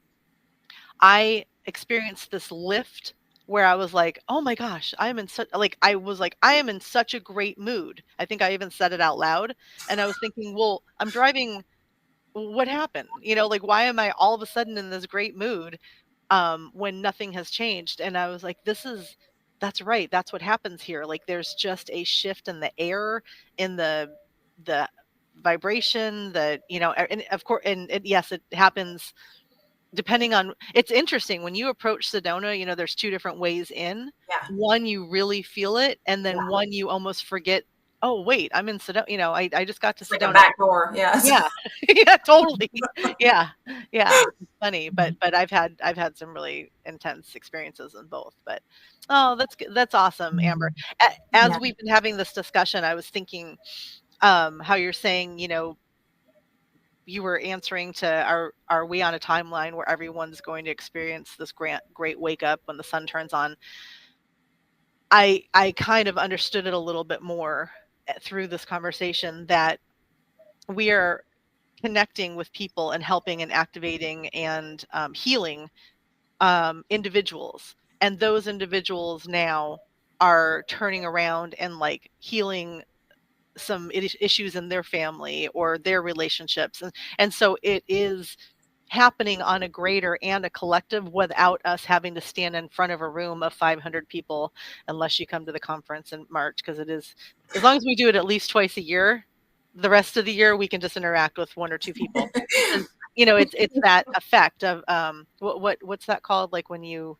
I experienced this lift where I was like, "Oh my gosh, I am in such I am in such a great mood." I think I even said it out loud, and I was thinking, "Well, I'm driving. What happened? Like why am I all of a sudden in this great mood when nothing has changed?" And I was like, that's right. That's what happens here. Like there's just a shift in the air, in the vibration, and of course, yes, it happens depending on. It's interesting when you approach Sedona, there's two different ways in. Yeah. One, you really feel it, and then one, you almost forget, oh wait, I'm in Sedona. I just got to It's like Sedona. a back door. Yes. Yeah. Yeah, totally. Yeah. Yeah. It's funny, but I've had some really intense experiences in both. But that's awesome, Amber. As Yeah. we've been having this discussion, I was thinking how you're saying, you were answering to are we on a timeline where everyone's going to experience this great wake up when the sun turns on? I kind of understood it a little bit more through this conversation that we are connecting with people and helping and activating and healing individuals, and those individuals now are turning around and like healing some issues in their family or their relationships, and so it is happening on a greater and a collective without us having to stand in front of a room of 500 people, unless you come to the conference in March, because it is, as long as we do it at least twice a year, the rest of the year we can just interact with one or two people. And, it's that effect of what's that called, like when you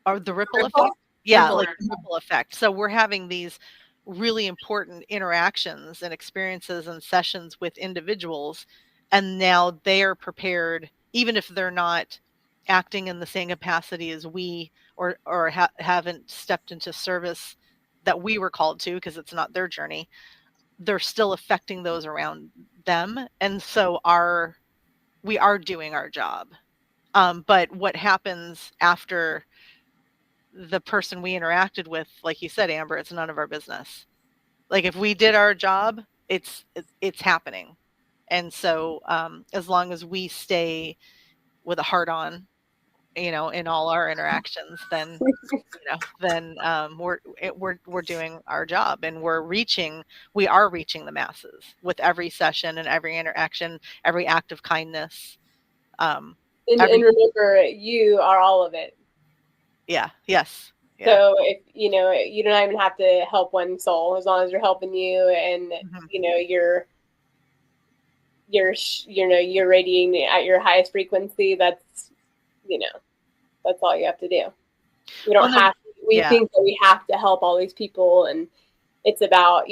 are the ripple effect. Yeah, Ripple. like the ripple effect. So we're having these really important interactions and experiences and sessions with individuals, and now they are prepared, even if they're not acting in the same capacity as we, or haven't stepped into service that we were called to, because it's not their journey. They're still affecting those around them, and so we are doing our job. But what happens after the person we interacted with, like you said, Amber, it's none of our business. Like if we did our job, it's happening. And so as long as we stay with a heart on, in all our interactions, then we're doing our job, and we are reaching the masses with every session and every interaction, every act of kindness. And remember, you are all of it. Yeah. Yes. Yeah. So if you don't even have to help one soul, as long as you're helping you, and you're radiating at your highest frequency. That's all you have to do. We don't have. We think that we have to help all these people, and it's about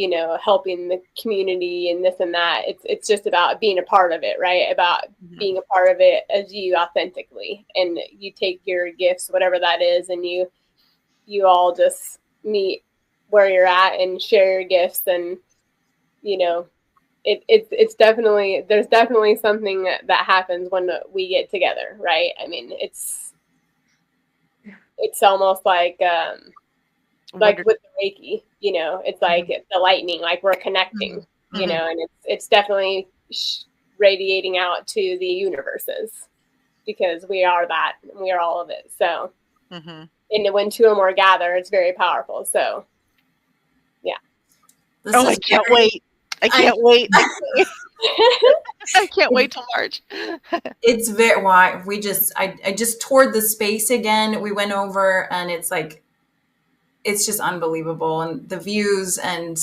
helping the community and this and that. It's just about being a part of it, right? About being a part of it as you authentically, and you take your gifts, whatever that is, and you all just meet where you're at and share your gifts, and it's definitely, there's definitely something that happens when we get together, right? I mean, it's almost like with the Reiki, it's like the lightning, like we're connecting, and it's definitely radiating out to the universes, because we are that, and we are all of it. So, and when two or more gather, it's very powerful. So, yeah. I can't wait. I can't wait. I can't wait till March. It's very why we just I just toured the space again. We went over, and it's like it's just unbelievable, and the views and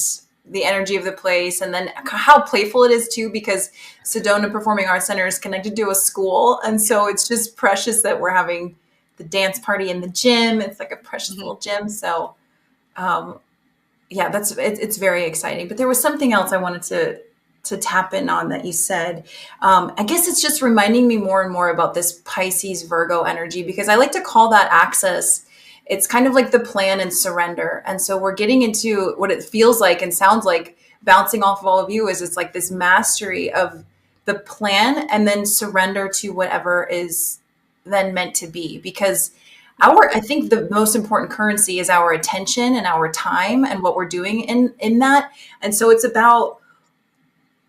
the energy of the place, and then how playful it is too, because Sedona Performing Arts Center is connected to a school, and so it's just precious that we're having the dance party in the gym. It's like a precious little gym. So yeah, it's very exciting. But there was something else I wanted to tap in on that you said. I guess it's just reminding me more and more about this Pisces Virgo energy, because I like to call that access. It's kind of like the plan and surrender. And so we're getting into what it feels like and sounds like, bouncing off of all of you, is it's like this mastery of the plan and then surrender to whatever is then meant to be. Because I think the most important currency is our attention and our time and what we're doing in that. And so it's about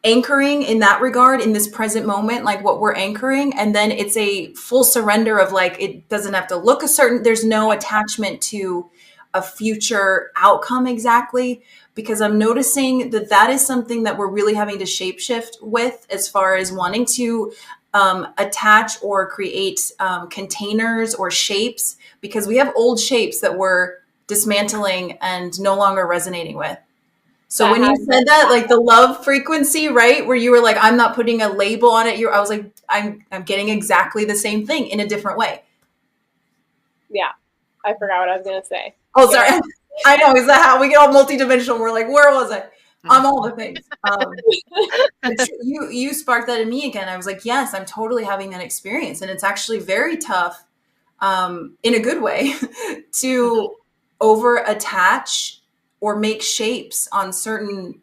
anchoring in that regard, in this present moment, like what we're anchoring. And then it's a full surrender of like, it doesn't have to look a certain, there's no attachment to a future outcome exactly, because I'm noticing that that is something that we're really having to shapeshift with, as far as wanting to attach or create containers or shapes, because we have old shapes that we're dismantling and no longer resonating with. So when you said that, like the love frequency, right, where you were like, I'm not putting a label on it, I was like, I'm getting exactly the same thing in a different way. Yeah, I forgot what I was going to say. Oh, sorry. I know. Is that how we get all multidimensional? We're like, where was I? I'm all the things. You sparked that in me again. I was like, yes, I'm totally having that experience. And it's actually very tough, in a good way, to over attach or make shapes on certain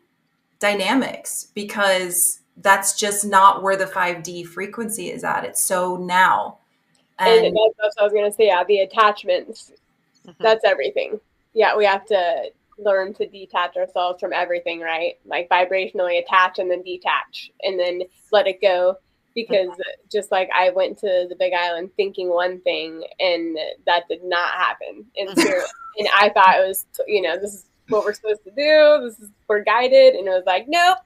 dynamics, because that's just not where the 5D frequency is at. It's so now. And that's what I was going to say. Yeah, the attachments, that's everything. Yeah, we have to learn to detach ourselves from everything, right? Like vibrationally attach and then detach and then let it go. Because just like I went to the Big Island thinking one thing, and that did not happen in spirit. And I thought it was, this is what we're supposed to do. We're guided. And it was like, nope,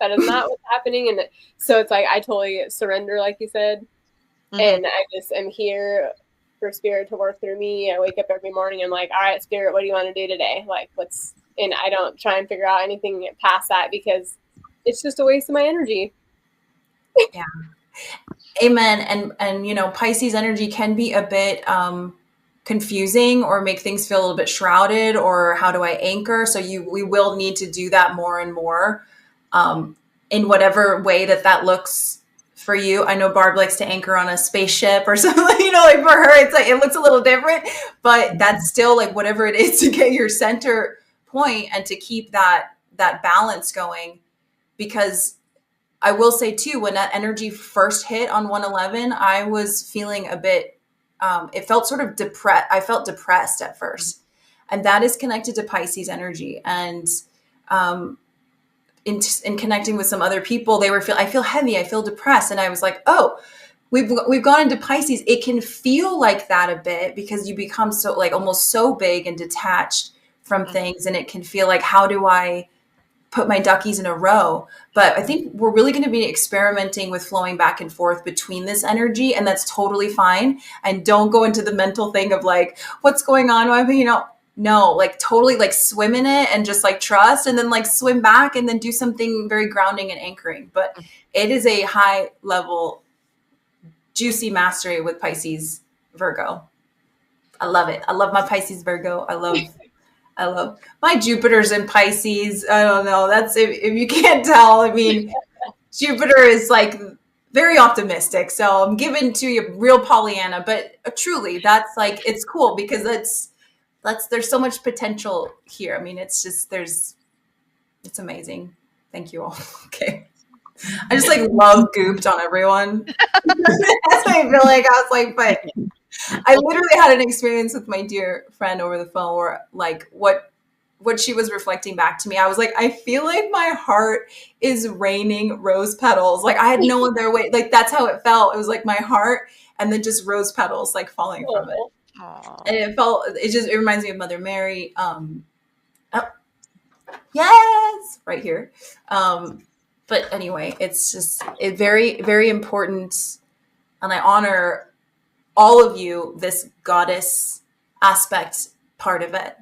that is not what's happening. And so it's like, I totally surrender, like you said. And I just am here for spirit to work through me. I wake up every morning. I'm like, all right, spirit, what do you want to do today? Like, and I don't try and figure out anything past that, because it's just a waste of my energy. Yeah. Amen. And Pisces energy can be a bit confusing, or make things feel a little bit shrouded, or how do I anchor? So we will need to do that more and more, in whatever way that looks for you. I know Barb likes to anchor on a spaceship or something, like for her, it's like, it looks a little different, but that's still like whatever it is to get your center point and to keep that balance going. Because I will say too, when that energy first hit on 111, I was feeling a bit, it felt sort of depressed. I felt depressed at first, and that is connected to Pisces energy. And, in connecting with some other people, I feel heavy, I feel depressed. And I was like, oh, we've gone into Pisces. It can feel like that a bit, because you become so like almost so big and detached from things. And it can feel like, how do I put my duckies in a row? But I think we're really going to be experimenting with flowing back and forth between this energy. And that's totally fine. And don't go into the mental thing of like, what's going on? No, like totally like swim in it and just like trust, and then like swim back and then do something very grounding and anchoring. But it is a high level, juicy mastery with Pisces Virgo. I love it. I love my Pisces Virgo. I love my Jupiter's in Pisces. I don't know. That's if you can't tell. I mean, Jupiter is like very optimistic. So I'm giving to you real Pollyanna, but truly that's like, it's cool, because there's so much potential here. I mean, it's amazing. Thank you all. Okay. I just like love gooped on everyone. That's what I feel like. I was like, but I literally had an experience with my dear friend over the phone where like what she was reflecting back to me, I was like, I feel like my heart is raining rose petals. Like I had no other way. Like that's how it felt. It was like my heart and then just rose petals like falling from it. Aww. And it reminds me of Mother Mary. Yes, right here. But anyway, it's just very, very important. And I honor all of you, this goddess aspect part of it.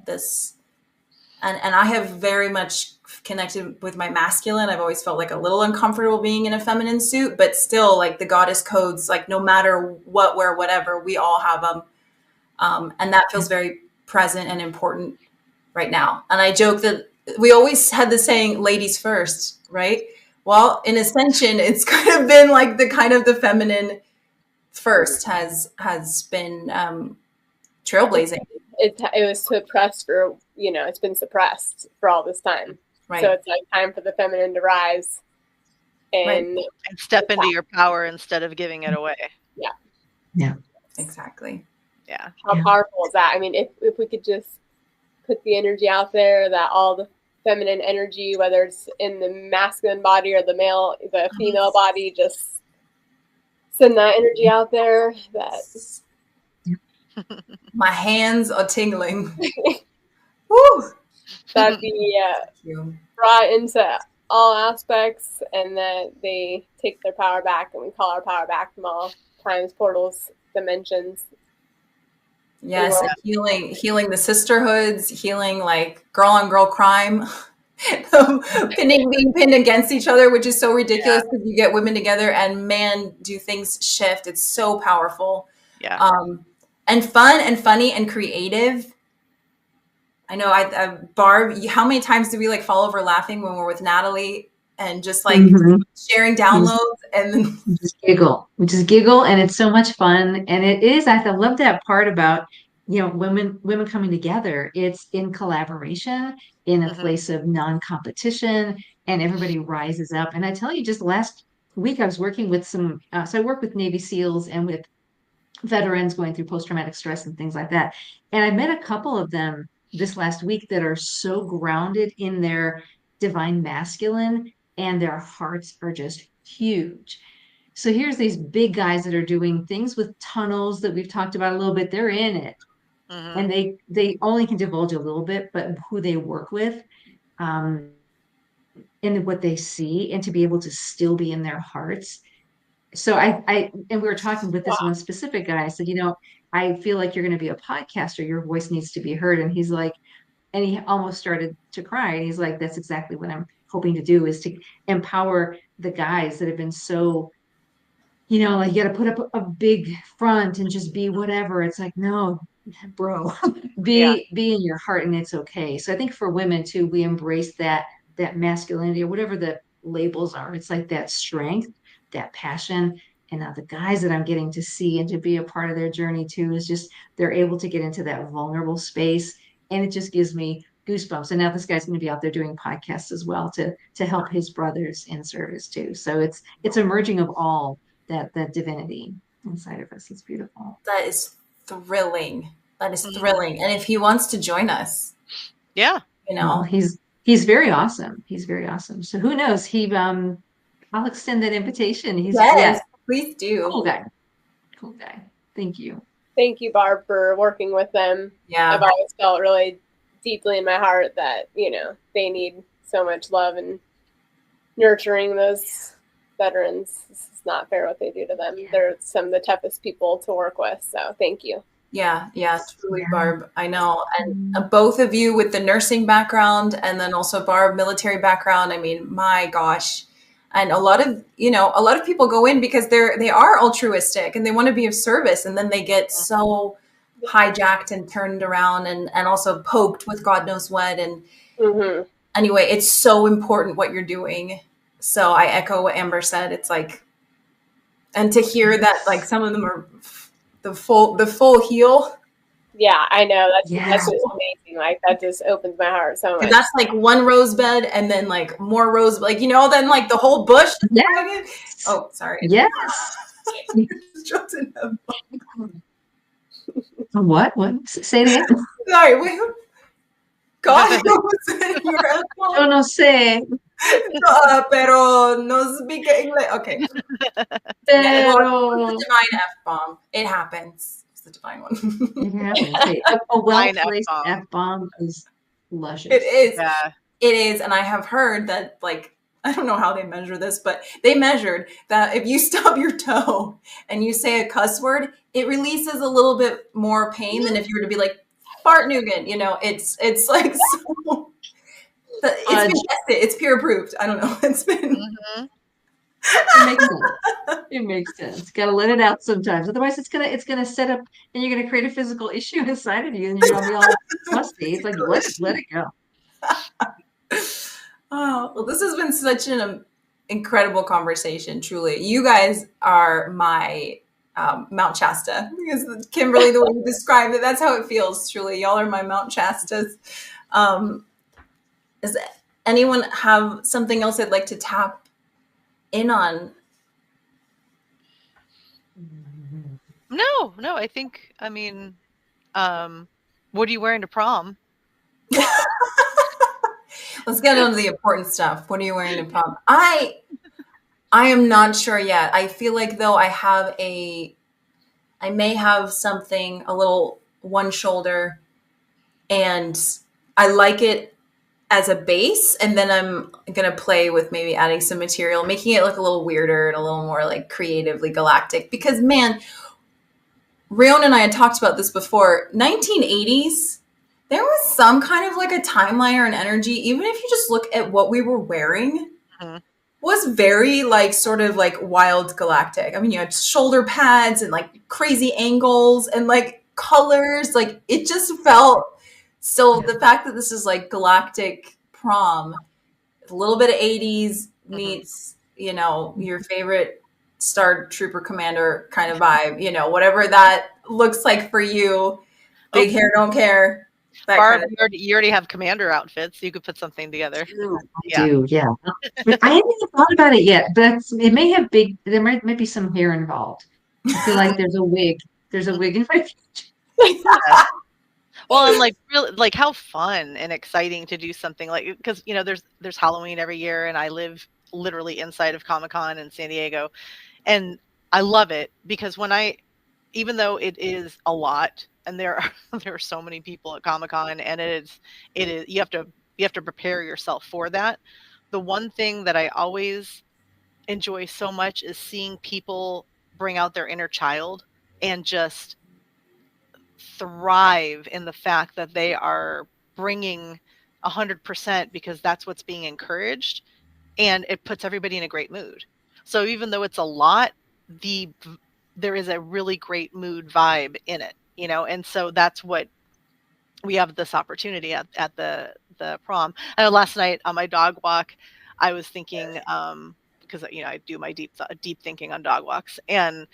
And I have very much connected with my masculine. I've always felt like a little uncomfortable being in a feminine suit, but still like the goddess codes, like no matter what, where, whatever, we all have them. And that feels very present and important right now. And I joke that we always had the saying, ladies first, right? Well, in Ascension, it's kind of been like the feminine first has been trailblazing. It was suppressed for, it's been suppressed for all this time. Right. So it's like time for the feminine to rise and step into your power instead of giving it away. Yeah. Yeah. Exactly. Yeah. How powerful is that? I mean, if we could just put the energy out there that all the feminine energy, whether it's in the masculine body or the female body, just send that energy out there. My hands are tingling. Woo! That'd be brought into all aspects, and that they take their power back, and we call our power back from all times, portals, dimensions. Yes, and healing the sisterhoods, healing like girl on girl crime, being pinned against each other, which is so ridiculous because you get women together and man, do things shift. It's so powerful. Yeah. And fun and funny and creative. I know Barb, how many times do we like fall over laughing when we're with Natalie and just like sharing downloads and then we just giggle and it's so much fun. And it is, I love that part about, women coming together. It's in collaboration, in a place of non-competition, and everybody rises up. And I tell you, just last week I was working with so I work with Navy SEALs and with veterans going through post-traumatic stress and things like that. And I met a couple of them this last week that are so grounded in their divine masculine, and their hearts are just huge. So here's these big guys that are doing things with tunnels that we've talked about a little bit. They're in it. And they only can divulge a little bit, but who they work with, and what they see, and to be able to still be in their hearts. So and we were talking with this one specific guy. I said, I feel like you're going to be a podcaster. Your voice needs to be heard. And he's like, and he almost started to cry. And he's like, that's exactly what I'm hoping to do, is to empower the guys that have been so, like you got to put up a big front and just be whatever. It's like, no, bro, be in your heart, and it's okay. So I think for women too, we embrace that masculinity or whatever the labels are. It's like that strength, that passion. And now the guys that I'm getting to see and to be a part of their journey too, is just, they're able to get into that vulnerable space. And it just gives me goosebumps. And now this guy's going to be out there doing podcasts as well to help his brothers in service too. So it's a merging of all that divinity inside of us. It's beautiful. That is thrilling. And if he wants to join us, well, he's very awesome. He's very awesome. So who knows? I'll extend that invitation. Yes, please do. Cool guy. Thank you. Thank you, Barb, for working with them. Yeah. I've always felt really deeply in my heart that, they need so much love and nurturing. Those veterans, it's not fair what they do to them. They're some of the toughest people to work with. So thank you. Yeah, truly, Barb. I know. And both of you with the nursing background, and then also Barb, military background. I mean, my gosh. And a lot of people go in because they are altruistic and they want to be of service, and then they get so hijacked and turned around and also poked with God knows what. And anyway, it's so important what you're doing. So I echo what Amber said. It's like, and to hear that like some of them are the full heal. Yeah, I know. That's just amazing. Like, that just opens my heart so much. That's like one rose bed and then like more rose, like, then like the whole bush. Yes. Oh, sorry. Yes. What? Say it again. Sorry. Wait. God knows you're Yo no sé. Pero no speak English. Okay. It's a divine F-bomb. It happens. The divine one. It happens. A well-placed F-bomb is luscious. It is. Yeah. It is. And I have heard that, like, I don't know how they measure this, but they measured that if you stub your toe and you say a cuss word, it releases a little bit more pain than if you were to be like, fart nougat. It's like, so, it's been tested. It's peer approved. I don't know. It's been. It makes sense. Got to let it out sometimes. Otherwise, it's gonna set up, and you're gonna create a physical issue inside of you, and you're gonna be all musty. It's like let it go. Oh, well, this has been such an incredible conversation, truly. You guys are my Mount Shasta, because Kimberly, the way you described it, that's how it feels, truly. Y'all are my Mount Shastas. Um, does anyone have something else they'd like to tap in on? No, I think, I mean, what are you wearing to prom? Let's get on to the important stuff. What are you wearing to prom? I am not sure yet. I feel like though I may have something a little one shoulder, and I like it as a base, and then I'm gonna play with maybe adding some material, making it look a little weirder and a little more like creatively galactic. Because man, Rayon and I had talked about this before. 1980s, there was some kind of like a timeline or an energy, even if you just look at what we were wearing, was very like sort of like wild galactic. I mean, you had shoulder pads and like crazy angles and like colors. Like it just felt so. The fact that this is like galactic prom, a little bit of 80s meets, you know, your favorite Star Trooper commander kind of vibe, you know, whatever that looks like for you. Big hair, don't care. That Barb, kind of you already have commander outfits. You could put something together. I do, yeah. I haven't even thought about it yet, but it may have there might be some hair involved. I feel like there's a wig. There's a wig in my future. Well, and like really, like how fun and exciting to do something like, because you know there's Halloween every year, and I live literally inside of Comic-Con in San Diego, and I love it because even though it is a lot, and there are so many people at Comic-Con, and it is you have to prepare yourself for that. The one thing that I always enjoy so much is seeing people bring out their inner child and just thrive in the fact that they are bringing 100% because that's what's being encouraged, and it puts everybody in a great mood. So even though it's a lot, there is a really great mood vibe in it, you know, and so that's what we have this opportunity at the prom. I know last night on my dog walk, I was thinking, because you know I do my deep thinking on dog walks, and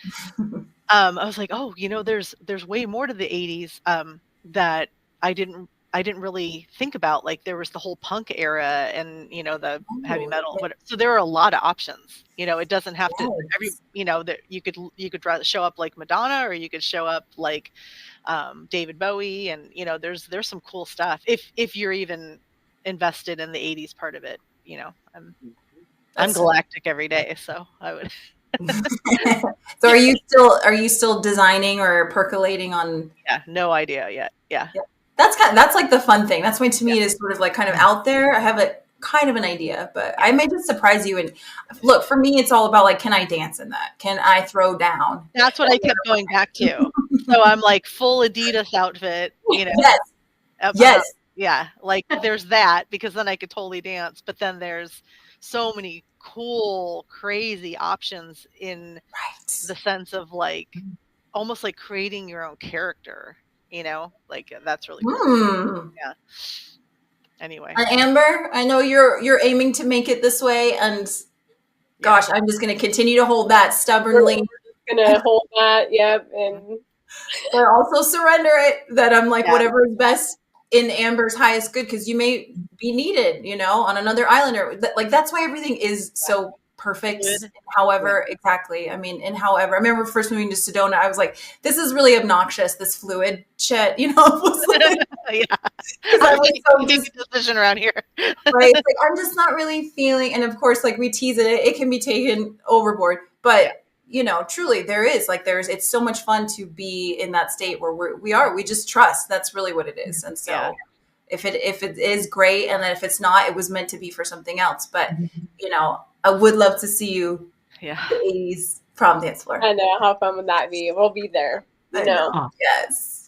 I was like, oh, you know, there's way more to the 80s that I didn't really think about. Like there was the whole punk era and, you know, the heavy metal. So there are a lot of options. You know, it doesn't have to you know, that you could show up like Madonna, or you could show up like David Bowie, and you know, there's some cool stuff if you're even invested in the 80s part of it. You know, I'm galactic every day, so I would. So are you still designing or percolating on? Yeah, no idea yet. Yeah. That's like the fun thing. That's why to me it is sort of like kind of out there. I have a kind of an idea, but I may just surprise you. And look, for me, it's all about like, can I dance in that? Can I throw down? That's what I kept going back to. So I'm like full Adidas outfit, you know. Yes. Yeah, like there's that, because then I could totally dance. But then there's so many cool, crazy options in the sense of like almost like creating your own character, you know, like that's really cool. Yeah. Anyway, Amber, I know you're aiming to make it this way, and gosh, I'm just going to continue to hold that stubbornly. We're going to hold that, yep, and but also surrender it. That I'm like whatever is best in Amber's highest good, because you may be needed, you know, on another island, or like that's why everything is so perfect. However, exactly. I mean, and however, I remember first moving to Sedona, I was like, this is really obnoxious, this fluid shit, you know. Yeah. I was so make a decision around here. Right. Like, I'm just not really feeling, and of course, like we tease it can be taken overboard. But you know, truly there is like it's so much fun to be in that state where we just trust. That's really what it is. And so if it is great, and then if it's not, it was meant to be for something else. But you know, I would love to see you the 80s prom dance floor. I know, how fun would that be? We'll be there. You know. Yes.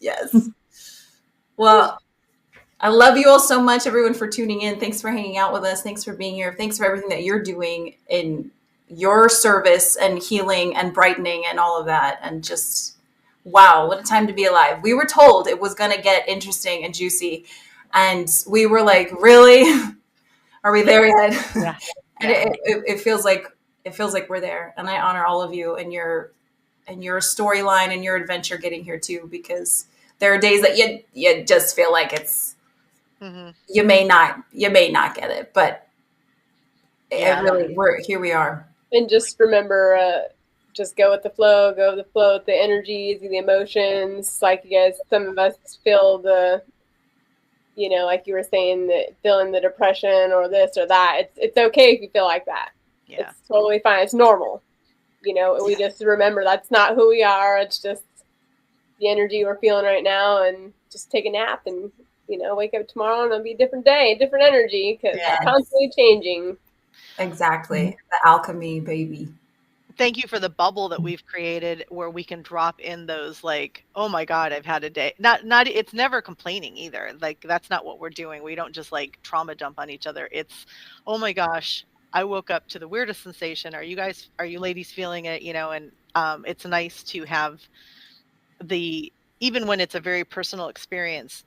Well, I love you all so much, everyone, for tuning in. Thanks for hanging out with us. Thanks for being here. Thanks for everything that you're doing in your service and healing and brightening and all of that. And just, wow, what a time to be alive. We were told it was going to get interesting and juicy. And we were like, really? Are we there yet? Yeah. And it feels like we're there. And I honor all of you and your storyline and your adventure getting here too, because there are days that you just feel like it's you may not get it, but it really here we are. And just remember, just go with the flow, with the energies, the emotions. Like you guys, some of us feel the, like you were saying, feeling the depression or this or that. It's okay if you feel like that. Yeah. It's totally fine. It's normal. We just remember that's not who we are. It's just the energy we're feeling right now, and just take a nap and, wake up tomorrow and it'll be a different day, different energy, because it's constantly changing. Exactly. The alchemy, baby. Thank you for the bubble that we've created where we can drop in those like, oh my God, I've had a day. Not it's never complaining either. Like that's not what we're doing. We don't just like trauma dump on each other. It's, oh my gosh, I woke up to the weirdest sensation. Are you ladies feeling it? And it's nice to have even when it's a very personal experience,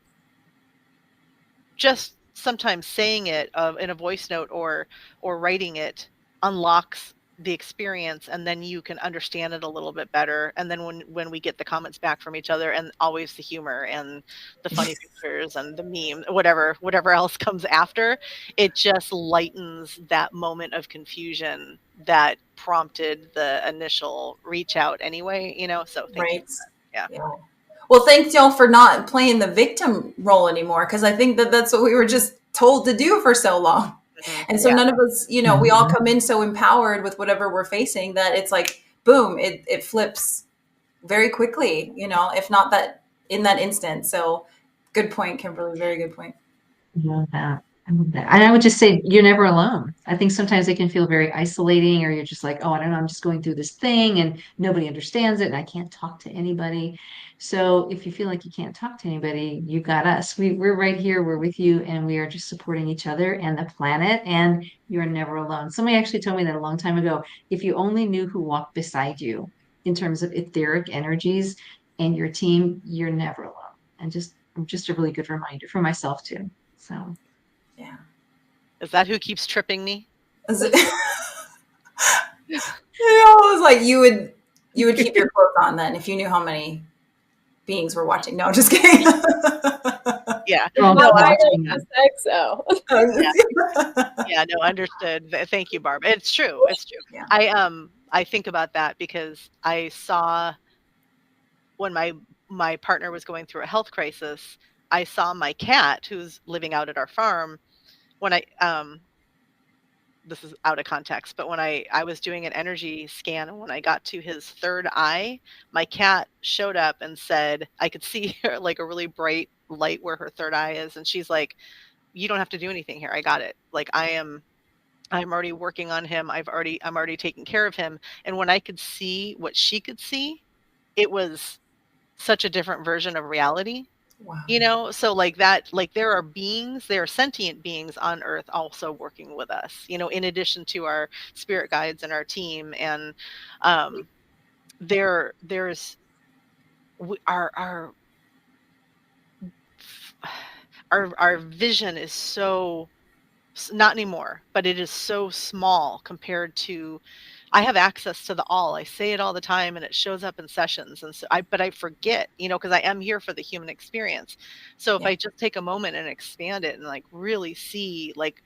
just sometimes saying it in a voice note or writing it unlocks the experience, and then you can understand it a little bit better. And then when we get the comments back from each other, and always the humor and the funny pictures and the meme, whatever else comes after, it just lightens that moment of confusion that prompted the initial reach out anyway, so thank you. Yeah. Well, thanks y'all for not playing the victim role anymore, because I think that's what we were just told to do for so long. And so none of us, we all come in so empowered with whatever we're facing that it's like, boom, it flips very quickly, if not that in that instant. So good point, Kimberly. Very good point. I love that. And I would just say you're never alone. I think sometimes it can feel very isolating, or you're just like, oh, I don't know, I'm just going through this thing and nobody understands it and I can't talk to anybody. So if you feel like you can't talk to anybody, you got us. We're right here. We're with you, and we are just supporting each other and the planet, and you're never alone. Somebody actually told me that a long time ago. If you only knew who walked beside you in terms of etheric energies and your team, you're never alone. And just a really good reminder for myself too. So, yeah. Is that who keeps tripping me? Is it? It was like you would keep your clothes on then if you knew how many beings were watching. No, just kidding. Yeah. No, yeah, no, understood. Thank you, Barb. It's true. It's true. Yeah. I think about that because I saw when my partner was going through a health crisis, I saw my cat, who's living out at our farm, when this is out of context, but when I was doing an energy scan, and when I got to his third eye, my cat showed up and said, I could see her, like a really bright light where her third eye is. And she's like, you don't have to do anything here. I got it. Like I'm already working on him. I'm already taking care of him. And when I could see what she could see, it was such a different version of reality. Wow. So like that, like there are sentient beings on Earth also working with us, in addition to our spirit guides and our team. And there's our vision is so, not anymore, but it is so small compared to, I have access to the all. I say it all the time, and it shows up in sessions. And so but I forget, because I am here for the human experience. So if I just take a moment and expand it and like really see like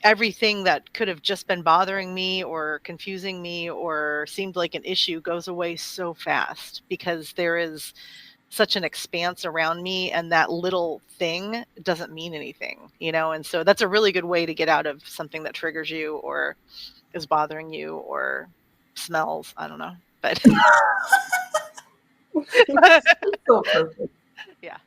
everything that could have just been bothering me or confusing me or seemed like an issue goes away so fast, because there is such an expanse around me, and that little thing doesn't mean anything, and so that's a really good way to get out of something that triggers you or is bothering you or smells. I don't know, but so perfect. Yeah.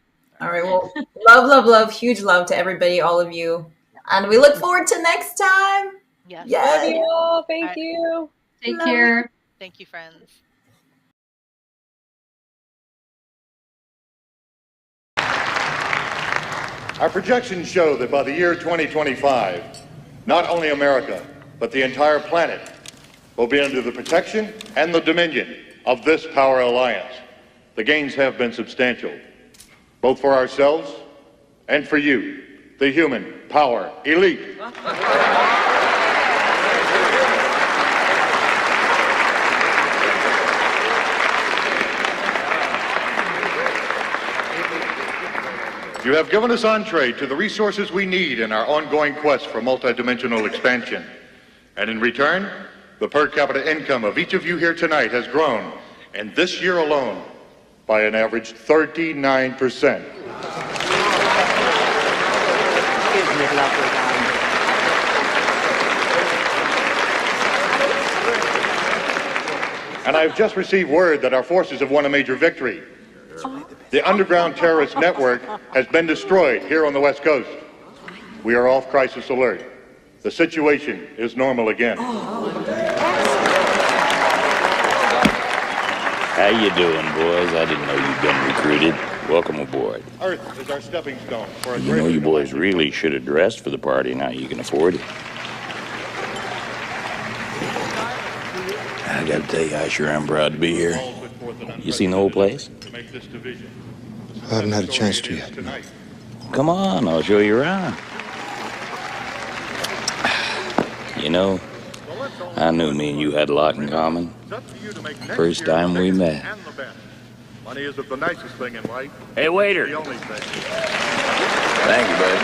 All right. Well, love, huge love to everybody, all of you, and we look forward to next time. Yes. Love you all. Thank you. Take care. Thank you, friends. Our projections show that by the year 2025, not only America, but the entire planet will be under the protection and the dominion of this power alliance. The gains have been substantial, both for ourselves and for you, the human power elite. You have given us entree to the resources we need in our ongoing quest for multidimensional expansion. And in return, the per capita income of each of you here tonight has grown, and this year alone, by an average 39%. Isn't it lovely, darling? And I've just received word that our forces have won a major victory. The underground terrorist network has been destroyed here on the West Coast. We are off crisis alert. The situation is normal again. How you doing, boys? I didn't know you'd been recruited. Welcome aboard. Earth is our stepping stone for a You know you boys really should have dressed for the party now you can afford it. I gotta tell you, I sure am proud to be here. You seen the whole place? I haven't had a chance to yet. Come on, I'll show you around. You know, I knew me and you had a lot in common. First time we met. Money isn't the nicest thing in life. Hey, waiter. The only thing. Thank you, buddy.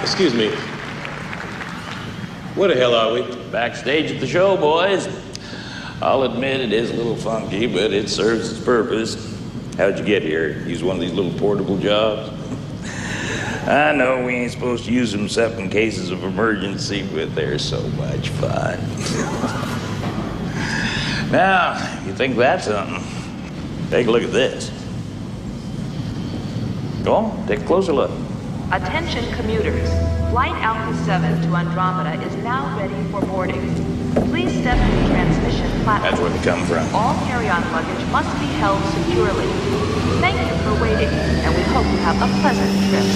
Excuse me. Where the hell are we? Backstage at the show, boys. I'll admit it is a little funky, but it serves its purpose. How'd you get here? Use one of these little portable jobs? I know we ain't supposed to use them except in cases of emergency, but they're so much fun. Now, if you think that's something, take a look at this. Go on, take a closer look. Attention commuters. Flight Alpha 7 to Andromeda is now ready for boarding. Please step to the transmission platform. That's where they come from. All carry-on luggage must be held securely. Thank you for waiting, and we hope you have a pleasant trip.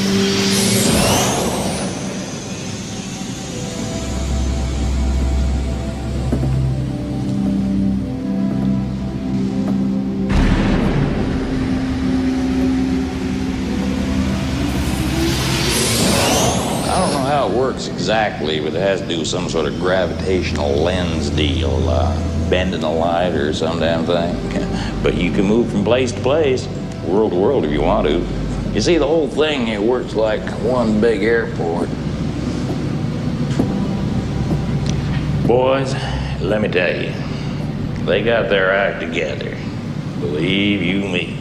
Works exactly, but it has to do with some sort of gravitational lens deal, bending a light or some damn thing. But you can move from place to place, world to world if you want to. You see, the whole thing here works like one big airport. Boys, let me tell you, they got their act together. Believe you me.